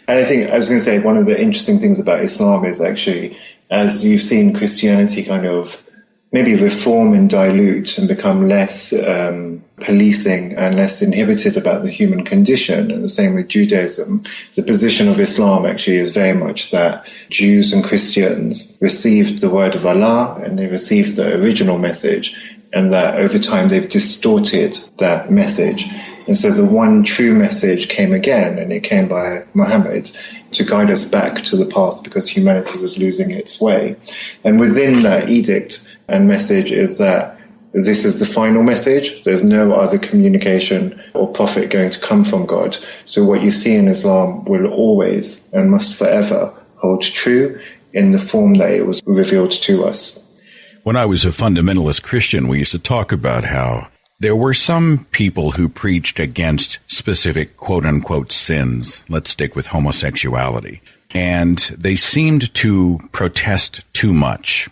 And I think I was going to say one of the interesting things about Islam is actually, as you've seen Christianity kind of maybe reform and dilute and become less policing and less inhibited about the human condition, and the same with Judaism, the position of Islam actually is very much that Jews and Christians received the word of Allah and they received the original message, and that over time they've distorted that message. And so the one true message came again, and it came by Muhammad to guide us back to the path because humanity was losing its way. And within that edict and message is that this is the final message. There's no other communication or prophet going to come from God. So what you see in Islam will always and must forever hold true in the form that it was revealed to us. When I was a fundamentalist Christian, we used to talk about how there were some people who preached against specific quote-unquote sins. Let's stick with homosexuality. And they seemed to protest too much.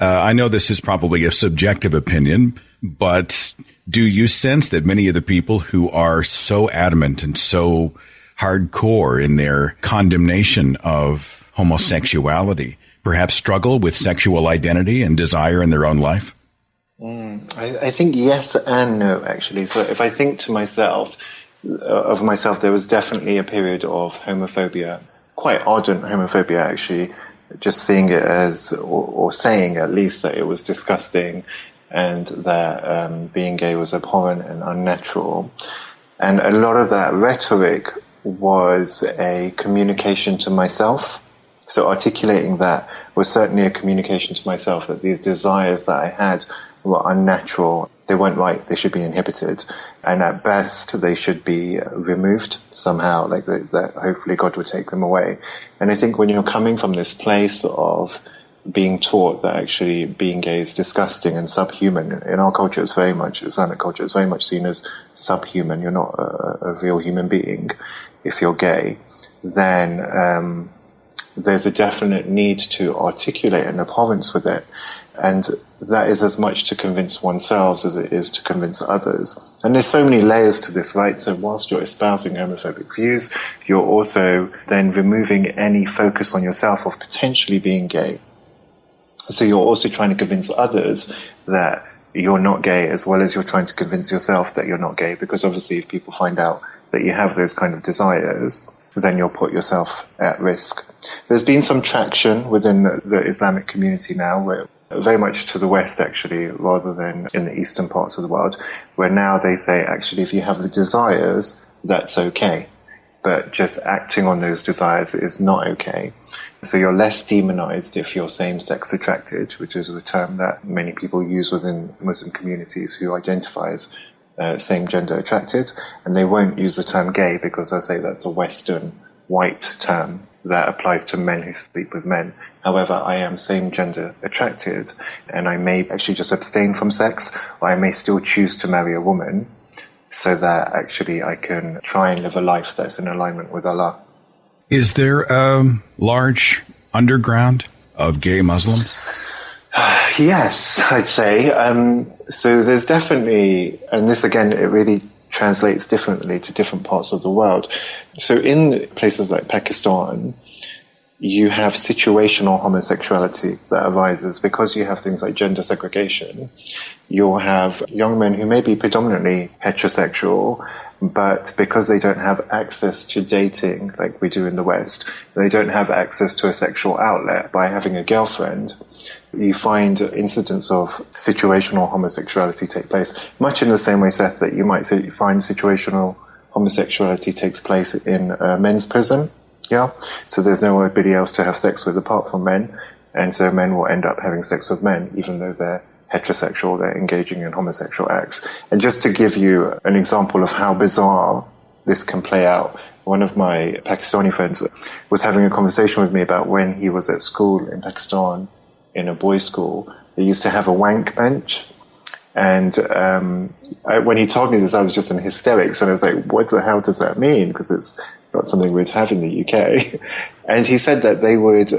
I know this is probably a subjective opinion, but do you sense that many of the people who are so adamant and so hardcore in their condemnation of homosexuality perhaps struggle with sexual identity and desire in their own life? I think yes and no, actually. So if I think to myself, there was definitely a period of homophobia, quite ardent homophobia, actually, just seeing it as, or saying at least that it was disgusting and that being gay was abhorrent and unnatural. And a lot of that rhetoric was a communication to myself. So articulating that was certainly a communication to myself that these desires that I had were unnatural. They weren't right. They should be inhibited. And at best, they should be removed somehow, like that hopefully God would take them away. And I think when you're coming from this place of being taught that actually being gay is disgusting and subhuman, in our culture, it's very much, Islamic culture, it's very much seen as subhuman. You're not a real human being if you're gay. Then there's a definite need to articulate an abhorrence with it. And that is as much to convince oneself as it is to convince others. And there's so many layers to this, right? So whilst you're espousing homophobic views, you're also then removing any focus on yourself of potentially being gay. So you're also trying to convince others that you're not gay, as well as you're trying to convince yourself that you're not gay. Because obviously if people find out that you have those kind of desires, then you'll put yourself at risk. There's been some traction within the Islamic community now, where very much to the West, actually, rather than in the eastern parts of the world, where now they say, actually, if you have the desires, that's okay. But just acting on those desires is not okay. So you're less demonized if you're same-sex attracted, which is a term that many people use within Muslim communities who identify as same-gender attracted. And they won't use the term gay because they say that's a Western white term that applies to men who sleep with men. However, I am same-gender attracted, and I may actually just abstain from sex, or I may still choose to marry a woman, so that actually I can try and live a life that's in alignment with Allah. Is there a large underground of gay Muslims? Yes, I'd say. So there's definitely, and this again, it really translates differently to different parts of the world. So in places like Pakistan, you have situational homosexuality that arises because you have things like gender segregation. You'll have young men who may be predominantly heterosexual, but because they don't have access to dating like we do in the West, they don't have access to a sexual outlet by having a girlfriend. You find incidents of situational homosexuality take place, much in the same way, Seth, that you might say you find situational homosexuality takes place in a men's prison. Yeah, so there's nobody else to have sex with apart from men, and so men will end up having sex with men, even though they're heterosexual, they're engaging in homosexual acts. And just to give you an example of how bizarre this can play out, one of my Pakistani friends was having a conversation with me about when he was at school in Pakistan, in a boys' school, they used to have a wank bench. And when he told me this, I was just in hysterics, and I was like, what the hell does that mean? Because it's not something we'd have in the UK. And he said that they would,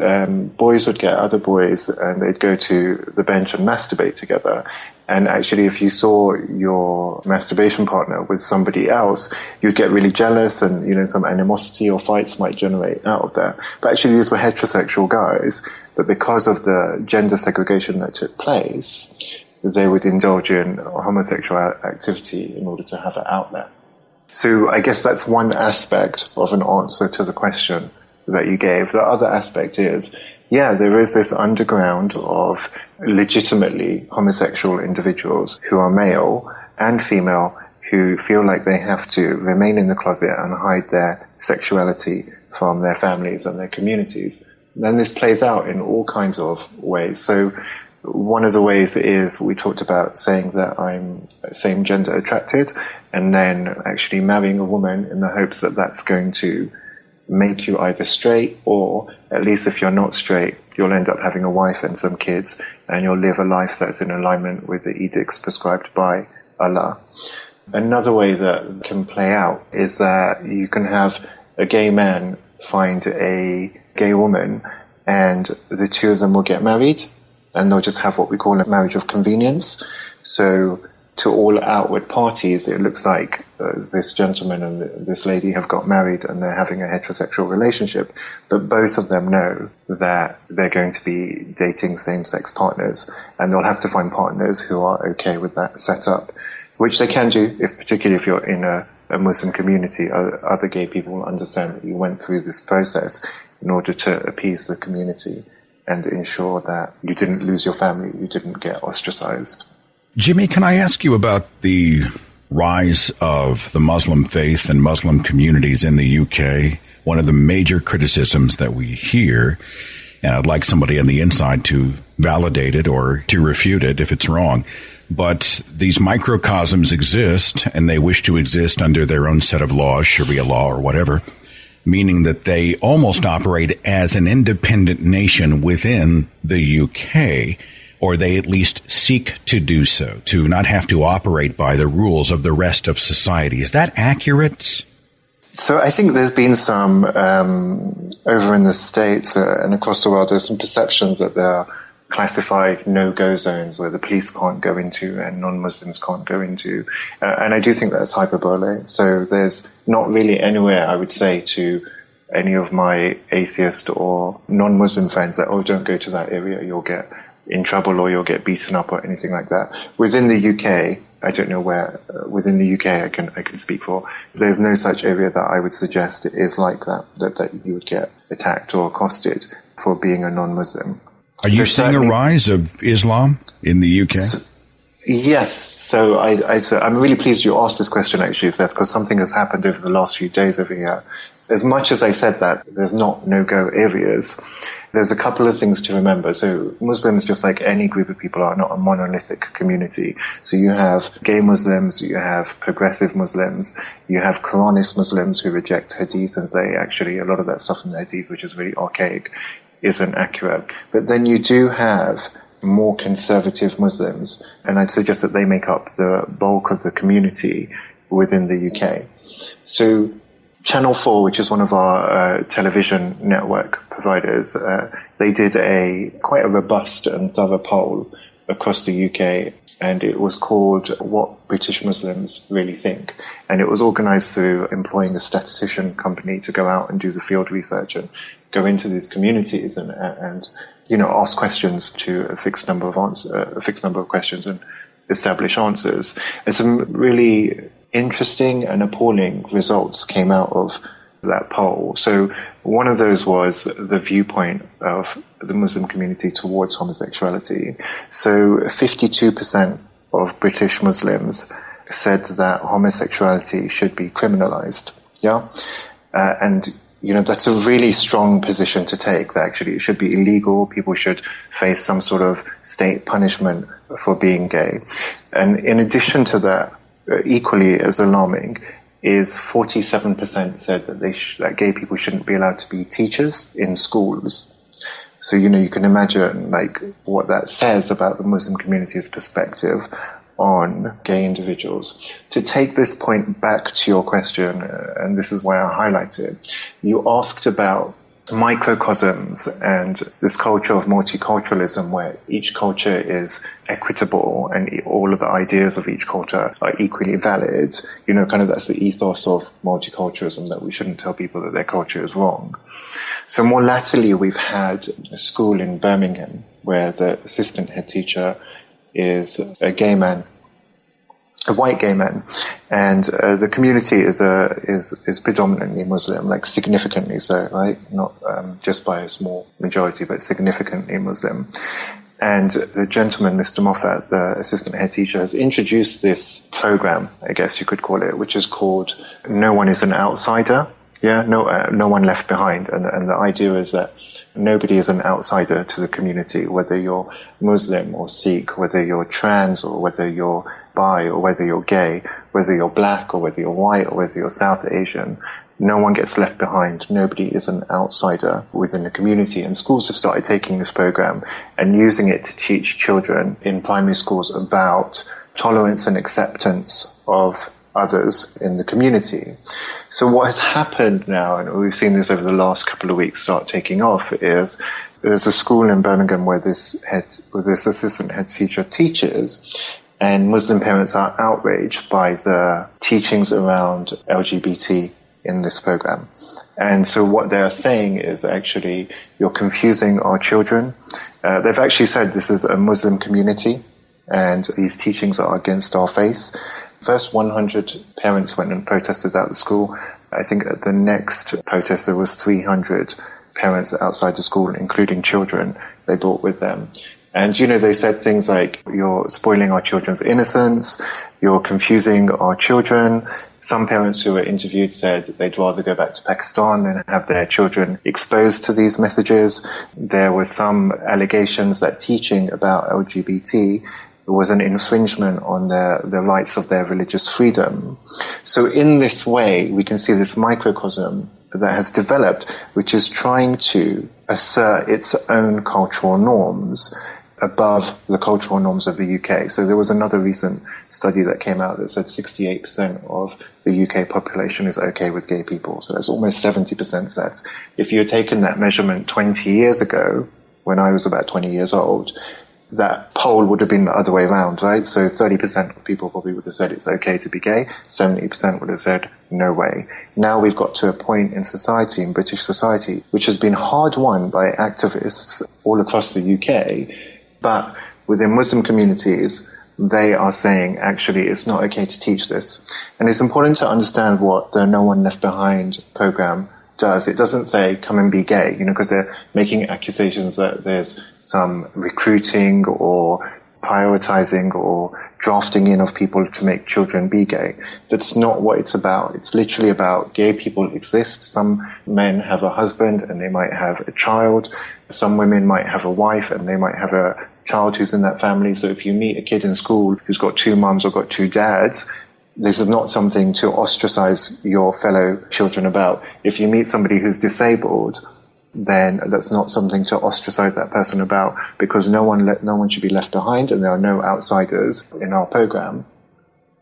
boys would get other boys and they'd go to the bench and masturbate together. And actually, if you saw your masturbation partner with somebody else, you'd get really jealous, and, you know, some animosity or fights might generate out of that. But actually, these were heterosexual guys that, because of the gender segregation that took place, they would indulge in homosexual activity in order to have an outlet. So I guess that's one aspect of an answer to the question that you gave. The other aspect is, yeah, there is this underground of legitimately homosexual individuals who are male and female who feel like they have to remain in the closet and hide their sexuality from their families and their communities. And this plays out in all kinds of ways. So one of the ways is we talked about saying that I'm same gender attracted, and then actually marrying a woman in the hopes that that's going to make you either straight, or at least if you're not straight, you'll end up having a wife and some kids, and you'll live a life that's in alignment with the edicts prescribed by Allah. Another way that can play out is that you can have a gay man find a gay woman, and the two of them will get married, and they'll just have what we call a marriage of convenience. So to all outward parties, it looks like this gentleman and this lady have got married and they're having a heterosexual relationship. But both of them know that they're going to be dating same-sex partners, and they'll have to find partners who are okay with that setup, which they can do, particularly if you're in a Muslim community. Other gay people will understand that you went through this process in order to appease the community and ensure that you didn't lose your family, you didn't get ostracized. Jimmy, can I ask you about the rise of the Muslim faith and Muslim communities in the UK? One of the major criticisms that we hear, and I'd like somebody on the inside to validate it or to refute it if it's wrong, but these microcosms exist, and they wish to exist under their own set of laws, Sharia law or whatever, meaning that they almost operate as an independent nation within the UK, or they at least seek to do so, to not have to operate by the rules of the rest of society. Is that accurate? So I think there's been some, over in the States and across the world, there's some perceptions that there are classified no-go zones where the police can't go into and non-Muslims can't go into. And I do think that's hyperbole. So there's not really anywhere, I would say, to any of my atheist or non-Muslim friends that, oh, don't go to that area, you'll get in trouble or you'll get beaten up or anything like that. Within the UK, I don't know where, within the UK I can speak for, there's no such area that I would suggest it is like that you would get attacked or accosted for being a non-Muslim. Are you seeing a rise of Islam in the UK? Yes. So I'm really pleased you asked this question, actually, Seth, because something has happened over the last few days over here. As much as I said that there's not no-go areas, there's a couple of things to remember. So Muslims, just like any group of people, are not a monolithic community. So you have gay Muslims, you have progressive Muslims, you have Quranist Muslims who reject Hadith and say, actually, a lot of that stuff in the Hadith, which is really archaic, isn't accurate. But then you do have more conservative Muslims, and I'd suggest that they make up the bulk of the community within the UK. So Channel 4, which is one of our television network providers, they did quite a robust and thorough poll across the UK, and it was called What British Muslims Really Think. And it was organised through employing a statistician company to go out and do the field research and go into these communities and ask questions to a fixed number of questions and establish answers. And some really interesting and appalling results came out of that poll. So one of those was the viewpoint of the Muslim community towards homosexuality. So 52% of British Muslims said that homosexuality should be criminalized. Yeah. And that's a really strong position to take, that actually it should be illegal. People should face some sort of state punishment for being gay. And in addition to that, equally as alarming, is 47% said that that gay people shouldn't be allowed to be teachers in schools. So, you can imagine what that says about the Muslim community's perspective on gay individuals. To take this point back to your question, and this is why I highlighted, you asked about microcosms and this culture of multiculturalism where each culture is equitable and all of the ideas of each culture are equally valid. That's the ethos of multiculturalism, that we shouldn't tell people that their culture is wrong. So more latterly, we've had a school in Birmingham where the assistant head teacher is a gay man, a white gay man, and the community is predominantly Muslim, significantly so, right? Not just by a small majority, but significantly Muslim. And the gentleman, Mr. Moffat, the assistant head teacher, has introduced this program, I guess you could call it, which is called No One is an Outsider. Yeah, no one left behind. And the idea is that nobody is an outsider to the community, whether you're Muslim or Sikh, whether you're trans or whether you're bi or whether you're gay, whether you're black or whether you're white or whether you're South Asian. No one gets left behind. Nobody is an outsider within the community. And schools have started taking this program and using it to teach children in primary schools about tolerance and acceptance of others in the community. So what has happened now, and we've seen this over the last couple of weeks start taking off, is there's a school in Birmingham where this assistant head teacher teaches, and Muslim parents are outraged by the teachings around LGBT in this program. And so what they're saying is actually you're confusing our children. They've actually said this is a Muslim community and these teachings are against our faith. First 100 parents went and protested at the school. I think at the next protest there was 300 parents outside the school, including children they brought with them. And, they said things like, you're spoiling our children's innocence, you're confusing our children. Some parents who were interviewed said they'd rather go back to Pakistan and have their children exposed to these messages. There were some allegations that teaching about LGBT was an infringement on the rights of their religious freedom. So in this way, we can see this microcosm that has developed, which is trying to assert its own cultural norms above the cultural norms of the UK. So there was another recent study that came out that said 68% of the UK population is okay with gay people. So that's almost 70%, Seth. If you had taken that measurement 20 years ago, when I was about 20 years old, that poll would have been the other way around, right? So 30% of people probably would have said it's okay to be gay. 70% would have said no way. Now we've got to a point in society, in British society, which has been hard won by activists all across the UK. But within Muslim communities, they are saying, actually, it's not okay to teach this. And it's important to understand what the No One Left Behind program does. It doesn't say, come and be gay, because they're making accusations that there's some recruiting or prioritizing or drafting in of people to make children be gay. That's not what it's about. It's literally about gay people exist. Some men have a husband and they might have a child. Some women might have a wife and they might have a child who's in that family. So if you meet a kid in school who's got two mums or got two dads, this is not something to ostracize your fellow children about. If you meet somebody who's disabled, then that's not something to ostracize that person about, because no one should be left behind and there are no outsiders in our program.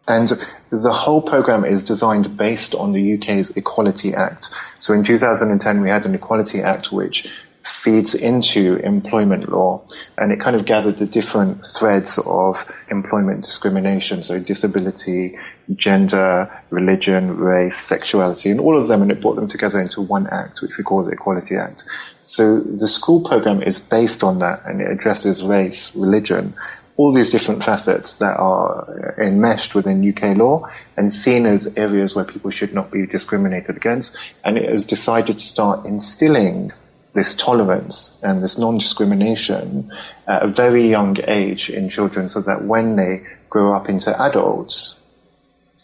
And the whole program is designed based on the UK's Equality Act. So in 2010, we had an Equality Act which feeds into employment law, and it kind of gathered the different threads of employment discrimination, so disability, gender, religion, race, sexuality, and all of them, and it brought them together into one act, which we call the Equality Act. So the school program is based on that, and it addresses race, religion, all these different facets that are enmeshed within UK law and seen as areas where people should not be discriminated against. And it has decided to start instilling this tolerance and this non-discrimination at a very young age in children, so that when they grow up into adults,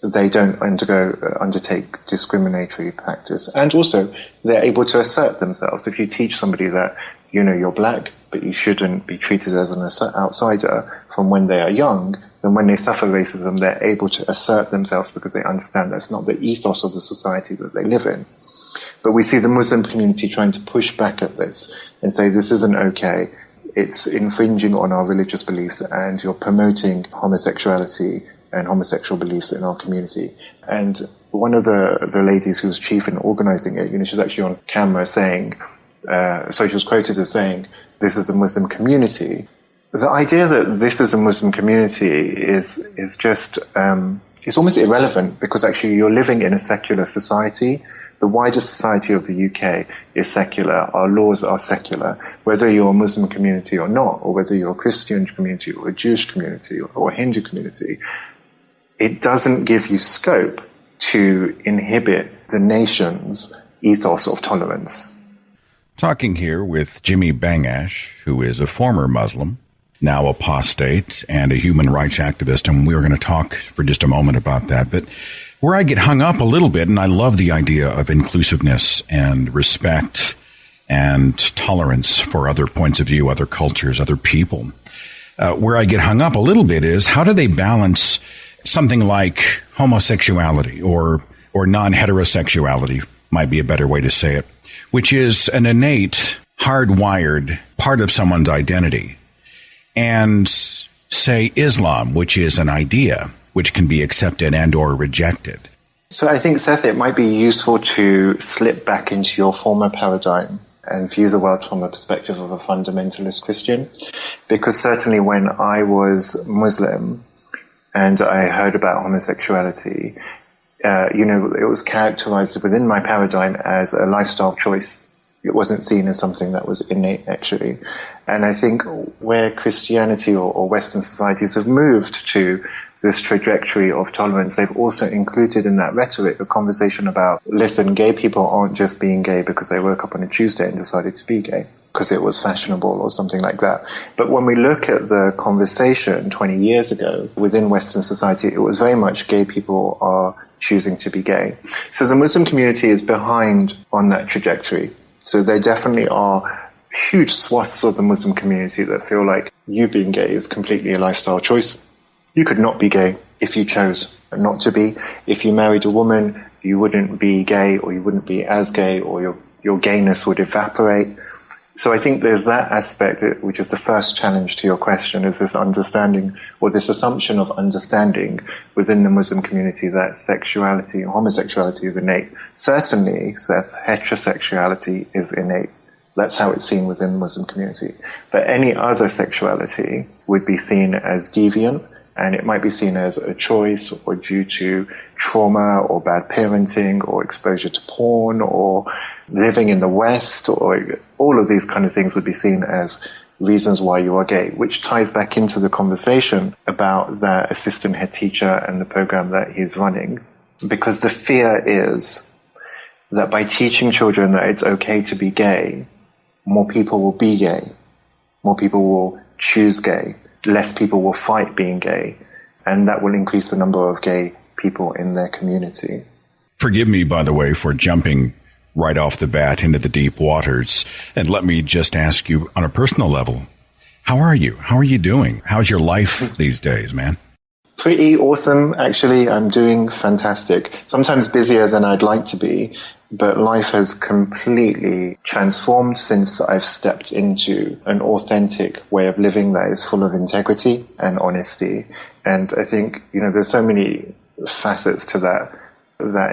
they don't undertake discriminatory practice. And also, they're able to assert themselves. If you teach somebody that, you're black, but you shouldn't be treated as an outsider from when they are young, then when they suffer racism, they're able to assert themselves because they understand that's not the ethos of the society that they live in. But we see the Muslim community trying to push back at this and say this isn't okay. It's infringing on our religious beliefs, and you're promoting homosexuality and homosexual beliefs in our community. And one of the ladies who was chief in organizing it, she's actually on camera saying, she was quoted as saying, this is a Muslim community. The idea that this is a Muslim community is just, it's almost irrelevant, because actually you're living in a secular society. The wider society of the UK is secular. Our laws are secular. Whether you're a Muslim community or not, or whether you're a Christian community or a Jewish community or a Hindu community, it doesn't give you scope to inhibit the nation's ethos of tolerance. Talking here with Jimmy Bangash, who is a former Muslim, now apostate, and a human rights activist, and we were going to talk for just a moment about that. But where I get hung up a little bit, and I love the idea of inclusiveness and respect and tolerance for other points of view, other cultures, other people. Where I get hung up a little bit is, how do they balance something like homosexuality or non-heterosexuality, might be a better way to say it, which is an innate, hardwired part of someone's identity, and say Islam, which is an idea which can be accepted and or rejected. So I think, Seth, it might be useful to slip back into your former paradigm and view the world from a perspective of a fundamentalist Christian. Because certainly when I was Muslim and I heard about homosexuality, it was characterized within my paradigm as a lifestyle choice. It wasn't seen as something that was innate, actually. And I think where Christianity or Western societies have moved to this trajectory of tolerance, they've also included in that rhetoric a conversation about, listen, gay people aren't just being gay because they woke up on a Tuesday and decided to be gay because it was fashionable or something like that. But when we look at the conversation 20 years ago within Western society, it was very much gay people are choosing to be gay. So the Muslim community is behind on that trajectory. So there definitely are huge swaths of the Muslim community that feel like you being gay is completely a lifestyle choice. You could not be gay if you chose not to be. If you married a woman, you wouldn't be gay, or you wouldn't be as gay, or your gayness would evaporate. So I think there's that aspect, which is the first challenge to your question, is this understanding or this assumption of understanding within the Muslim community that sexuality and homosexuality is innate. Certainly, Seth, heterosexuality is innate. That's how it's seen within the Muslim community. But any other sexuality would be seen as deviant, and it might be seen as a choice or due to trauma or bad parenting or exposure to porn or living in the West, or all of these kind of things would be seen as reasons why you are gay, which ties back into the conversation about that assistant head teacher and the program that he's running. Because the fear is that by teaching children that it's okay to be gay, more people will be gay, more people will choose gay, less people will fight being gay, and that will increase the number of gay people in their community. Forgive me, by the way, for jumping right off the bat into the deep waters. And let me just ask you on a personal level, how are you? How are you doing? How's your life these days, man? Pretty awesome, actually. I'm doing fantastic. Sometimes busier than I'd like to be, but life has completely transformed since I've stepped into an authentic way of living that is full of integrity and honesty. And I think, there's so many facets to that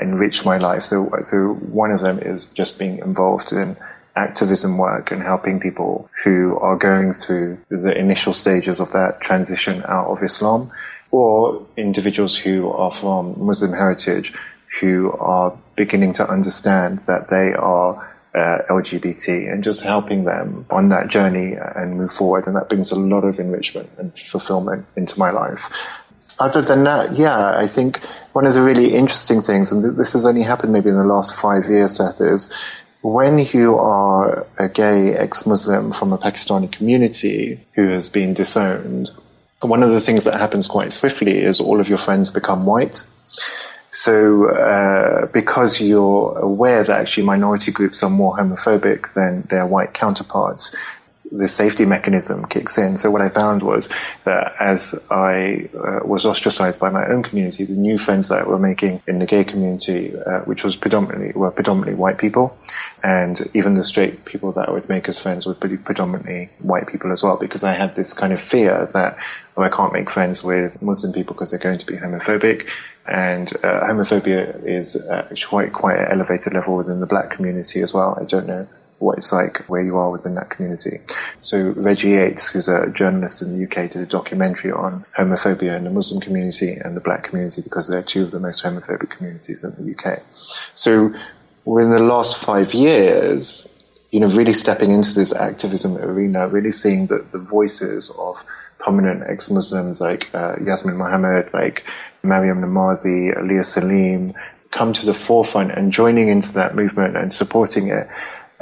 enrich my life. So one of them is just being involved in activism work and helping people who are going through the initial stages of that transition out of Islam, or individuals who are from Muslim heritage who are beginning to understand that they are LGBT, and just helping them on that journey and move forward. And that brings a lot of enrichment and fulfillment into my life. Other than that, yeah, I think one of the really interesting things, and this has only happened maybe in the last 5 years, Seth, is when you are a gay ex-Muslim from a Pakistani community who has been disowned, one of the things that happens quite swiftly is all of your friends become white. So because you're aware that actually minority groups are more homophobic than their white counterparts, the safety mechanism kicks in. So what I found was that as I was ostracized by my own community, the new friends that I were making in the gay community, which was predominantly white people, and even the straight people that I would make as friends were predominantly white people as well, because I had this kind of fear that I can't make friends with Muslim people because they're going to be homophobic. And homophobia is quite an elevated level within the black community as well. I don't know what it's like where you are within that community. So Reggie Yates, who's a journalist in the UK, did a documentary on homophobia in the Muslim community and the black community, because they're two of the most homophobic communities in the UK. So within the last 5 years, really stepping into this activism arena, really seeing the voices of prominent ex-Muslims like Yasmin Mohammed, like Mariam Namazi, Aliyah Salim, come to the forefront and joining into that movement and supporting it,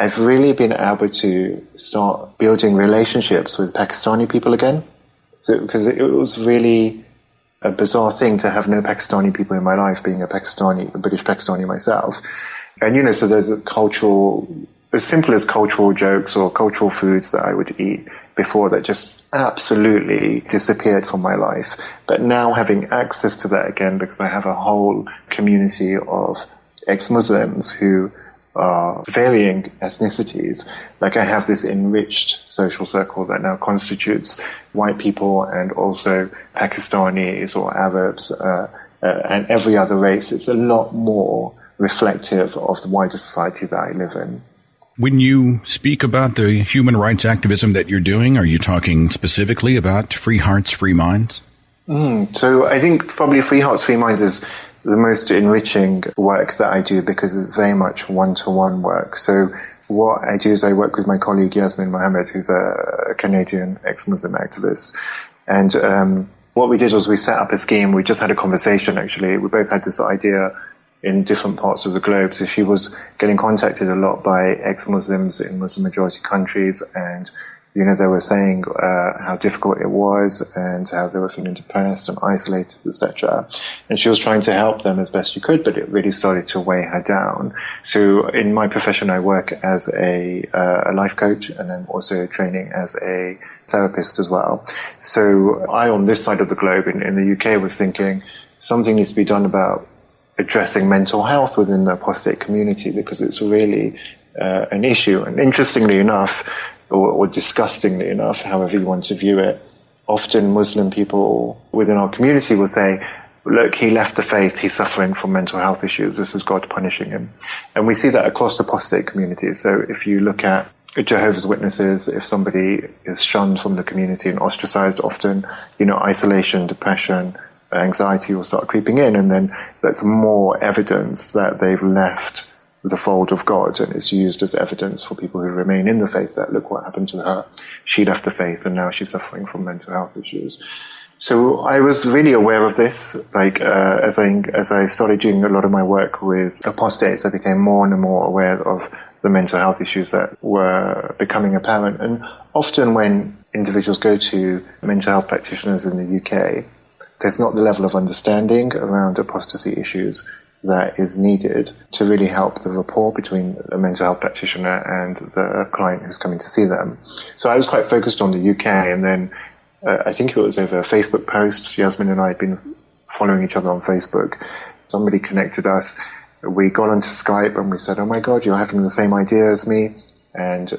I've really been able to start building relationships with Pakistani people again. Because it was really a bizarre thing to have no Pakistani people in my life, being a British Pakistani myself. And, so there's as simple as cultural jokes or cultural foods that I would eat before that just absolutely disappeared from my life. But now having access to that again, because I have a whole community of ex-Muslims who are varying ethnicities, like I have this enriched social circle that now constitutes white people and also Pakistanis or Arabs and every other race. It's a lot more reflective of the wider society that I live in. When you speak about the human rights activism that you're doing, are you talking specifically about Free Hearts, Free Minds? So I think probably Free Hearts, Free Minds is the most enriching work that I do, because it's very much one-to-one work. So what I do is I work with my colleague Yasmin Mohammed, who's a Canadian ex-Muslim activist. And what we did was we set up a scheme. We just had a conversation, actually. We both had this idea in different parts of the globe. So she was getting contacted a lot by ex-Muslims in Muslim-majority countries, and they were saying how difficult it was and how they were feeling depressed and isolated, etc. And she was trying to help them as best she could, but it really started to weigh her down. So in my profession, I work as a life coach, and I'm also training as a therapist as well. So I, on this side of the globe in the UK, was thinking something needs to be done about addressing mental health within the apostate community, because it's really an issue. And interestingly enough, or disgustingly enough, however you want to view it, often Muslim people within our community will say, look, he left the faith, he's suffering from mental health issues, this is God punishing him. And we see that across apostate communities. So if you look at Jehovah's Witnesses, if somebody is shunned from the community and ostracized, often, isolation, depression, anxiety will start creeping in, and then that's more evidence that they've left the fold of God, and it's used as evidence for people who remain in the faith that look what happened to her. She left the faith and now she's suffering from mental health issues. So I was really aware of this. As I started doing a lot of my work with apostates, I became more and more aware of the mental health issues that were becoming apparent. And often when individuals go to mental health practitioners in the UK, there's not the level of understanding around apostasy issues that is needed to really help the rapport between a mental health practitioner and the client who's coming to see them. So I was quite focused on the UK, and then I think it was over a Facebook post. Yasmin and I had been following each other on Facebook. Somebody connected us. We got onto Skype and we said, oh my God, you're having the same idea as me. And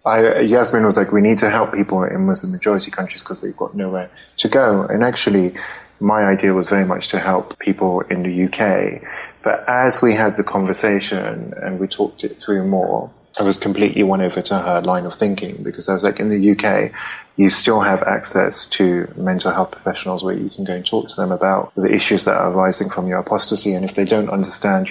Yasmin was like, we need to help people in Muslim majority countries because they've got nowhere to go. And actually, my idea was very much to help people in the UK. But as we had the conversation and we talked it through more, I was completely won over to her line of thinking, because I was like, in the UK, you still have access to mental health professionals where you can go and talk to them about the issues that are arising from your apostasy. And if they don't understand,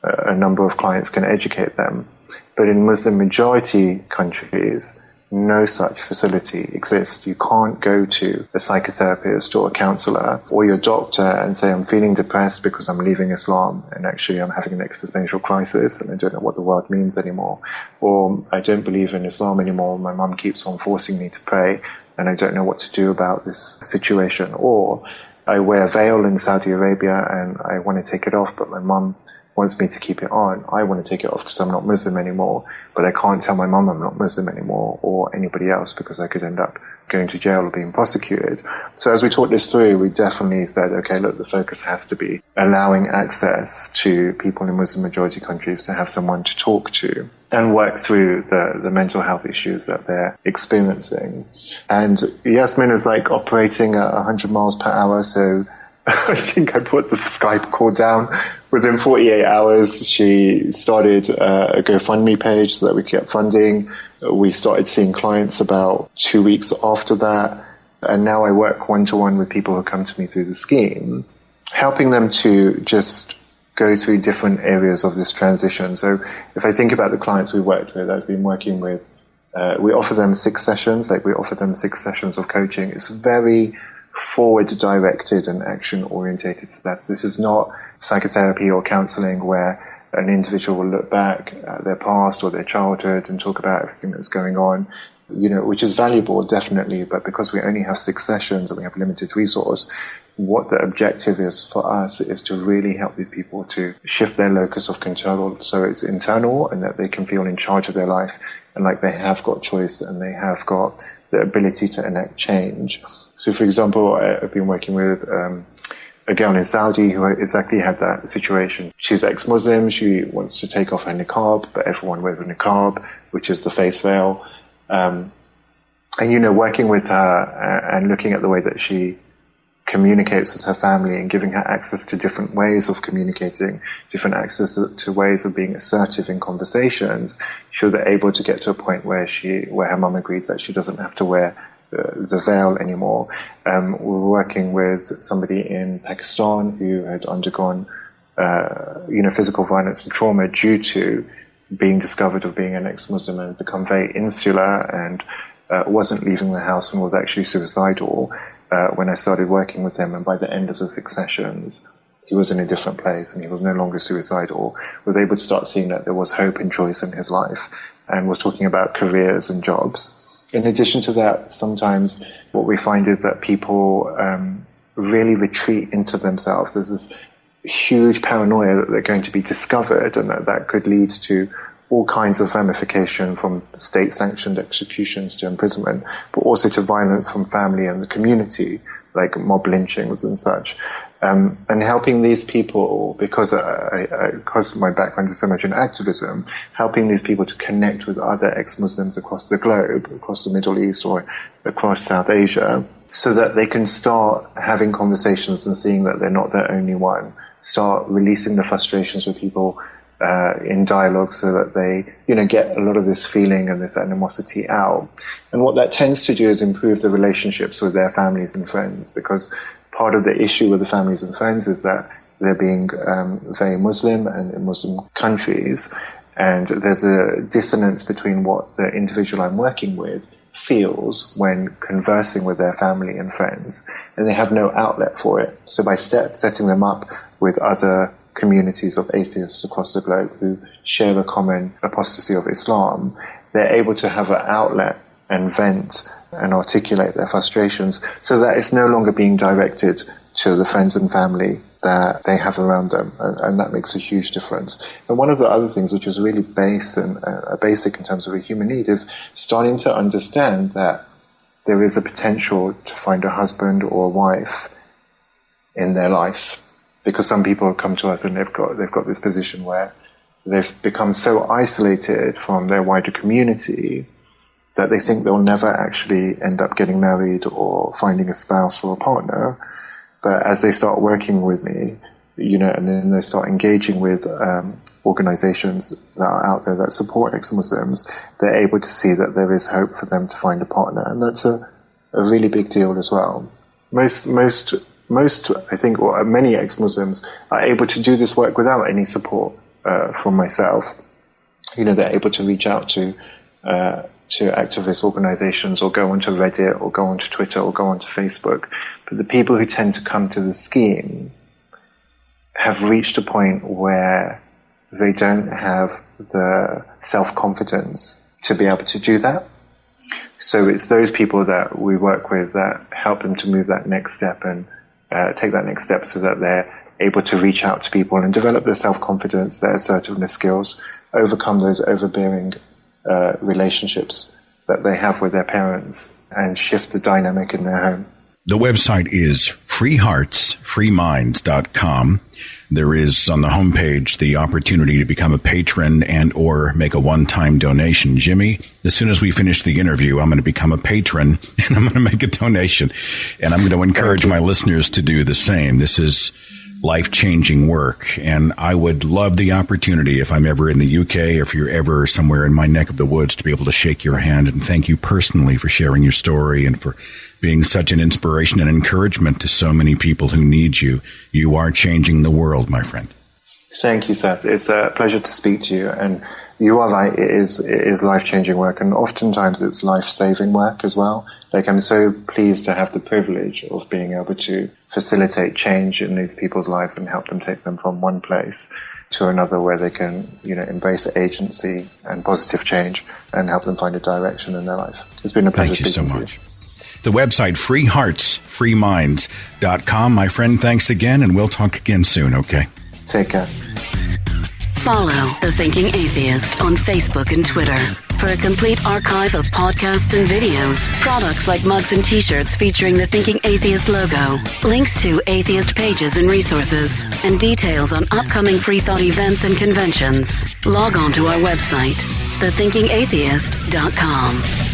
a number of clients can educate them. But in Muslim majority countries, no such facility exists. You can't go to a psychotherapist or a counselor or your doctor and say, I'm feeling depressed because I'm leaving Islam and actually I'm having an existential crisis and I don't know what the world means anymore. Or I don't believe in Islam anymore. My mum keeps on forcing me to pray and I don't know what to do about this situation. Or I wear a veil in Saudi Arabia and I want to take it off, but my mum wants me to keep it on. I want to take it off because I'm not Muslim anymore, but I can't tell my mum I'm not Muslim anymore or anybody else because I could end up going to jail or being prosecuted. So as we talked this through, we definitely said, okay, look, the focus has to be allowing access to people in Muslim majority countries to have someone to talk to and work through the mental health issues that they're experiencing. And Yasmin is like operating at 100 miles per hour, so I think I put the Skype call down. Within 48 hours, she started a GoFundMe page so that we could get funding. We started seeing clients about 2 weeks after that. And now I work one-to-one with people who come to me through the scheme, helping them to just go through different areas of this transition. So if I think about the clients we worked with, I've been working with, we offer them 6 sessions, we offer them 6 sessions of coaching. It's very forward-directed and action-orientated stuff. This is not psychotherapy or counseling where an individual will look back at their past or their childhood and talk about everything that's going on, which is valuable, definitely, but because we only have 6 sessions and we have limited resource, what the objective is for us is to really help these people to shift their locus of control so it's internal and that they can feel in charge of their life and like they have got choice and they have got the ability to enact change. So, for example, I've been working with a girl in Saudi who exactly had that situation. She's ex-Muslim. She wants to take off her niqab, but everyone wears a niqab, which is the face veil. And, working with her and looking at the way that she communicates with her family and giving her access to different ways of communicating, different access to ways of being assertive in conversations, she was able to get to a point where her mum agreed that she doesn't have to wear the veil anymore. We were working with somebody in Pakistan who had undergone, physical violence and trauma due to being discovered of being an ex-Muslim and become very insular and wasn't leaving the house and was actually suicidal when I started working with him. And by the end of the 6 sessions, he was in a different place and he was no longer suicidal, was able to start seeing that there was hope and choice in his life and was talking about careers and jobs. In addition to that, sometimes what we find is that people really retreat into themselves. There's this huge paranoia that they're going to be discovered and that could lead to all kinds of ramification from state-sanctioned executions to imprisonment, but also to violence from family and the community, like mob lynchings and such. And helping these people, because my background is so much in activism, helping these people to connect with other ex-Muslims across the globe, across the Middle East or across South Asia, so that they can start having conversations and seeing that they're not the only one, start releasing the frustrations with people in dialogue so that they, get a lot of this feeling and this animosity out. And what that tends to do is improve the relationships with their families and friends, because part of the issue with the families and friends is that they're being very Muslim and in Muslim countries, and there's a dissonance between what the individual I'm working with feels when conversing with their family and friends, and they have no outlet for it. So by setting them up with other communities of atheists across the globe who share a common apostasy of Islam, they're able to have an outlet and vent and articulate their frustrations so that it's no longer being directed to the friends and family that they have around them, and that makes a huge difference. And one of the other things which is really basic in terms of a human need is starting to understand that there is a potential to find a husband or a wife in their life. Because some people come to us and they've got this position where they've become so isolated from their wider community that they think they'll never actually end up getting married or finding a spouse or a partner. But as they start working with me, and then they start engaging with organizations that are out there that support ex-Muslims, they're able to see that there is hope for them to find a partner. And that's a really big deal as well. Most, I think, or many ex-Muslims are able to do this work without any support from myself. They're able to reach out to activist organizations, or go onto Reddit, or go onto Twitter, or go onto Facebook. But the people who tend to come to the scheme have reached a point where they don't have the self-confidence to be able to do that. So it's those people that we work with that help them to move that next step and take that next step, so that they're able to reach out to people and develop their self-confidence, their assertiveness skills, overcome those overbearing relationships that they have with their parents, and shift the dynamic in their home. The website is freeheartsfreeminds.com. There is on the homepage the opportunity to become a patron and or make a one-time donation. Jimmy, as soon as we finish the interview, I'm going to become a patron and I'm going to make a donation. And I'm going to encourage my listeners to do the same. This is life-changing work, and I would love the opportunity, if I'm ever in the UK or if you're ever somewhere in my neck of the woods, to be able to shake your hand and thank you personally for sharing your story and for being such an inspiration and encouragement to so many people who need you. You are changing the world, my friend. Thank you, Seth. It's a pleasure to speak to you, and you are right, it is life-changing work, and oftentimes it's life-saving work as well. Like, I'm so pleased to have the privilege of being able to facilitate change in these people's lives and help them take them from one place to another where they can, embrace agency and positive change and help them find a direction in their life. It's been a pleasure speaking to you. The website, freeheartsfreeminds.com. My friend, thanks again, and we'll talk again soon, okay? Take care. Follow The Thinking Atheist on Facebook and Twitter for a complete archive of podcasts and videos, products like mugs and t-shirts featuring the Thinking Atheist logo, links to atheist pages and resources, and details on upcoming free thought events and conventions. Log on to our website, thethinkingatheist.com.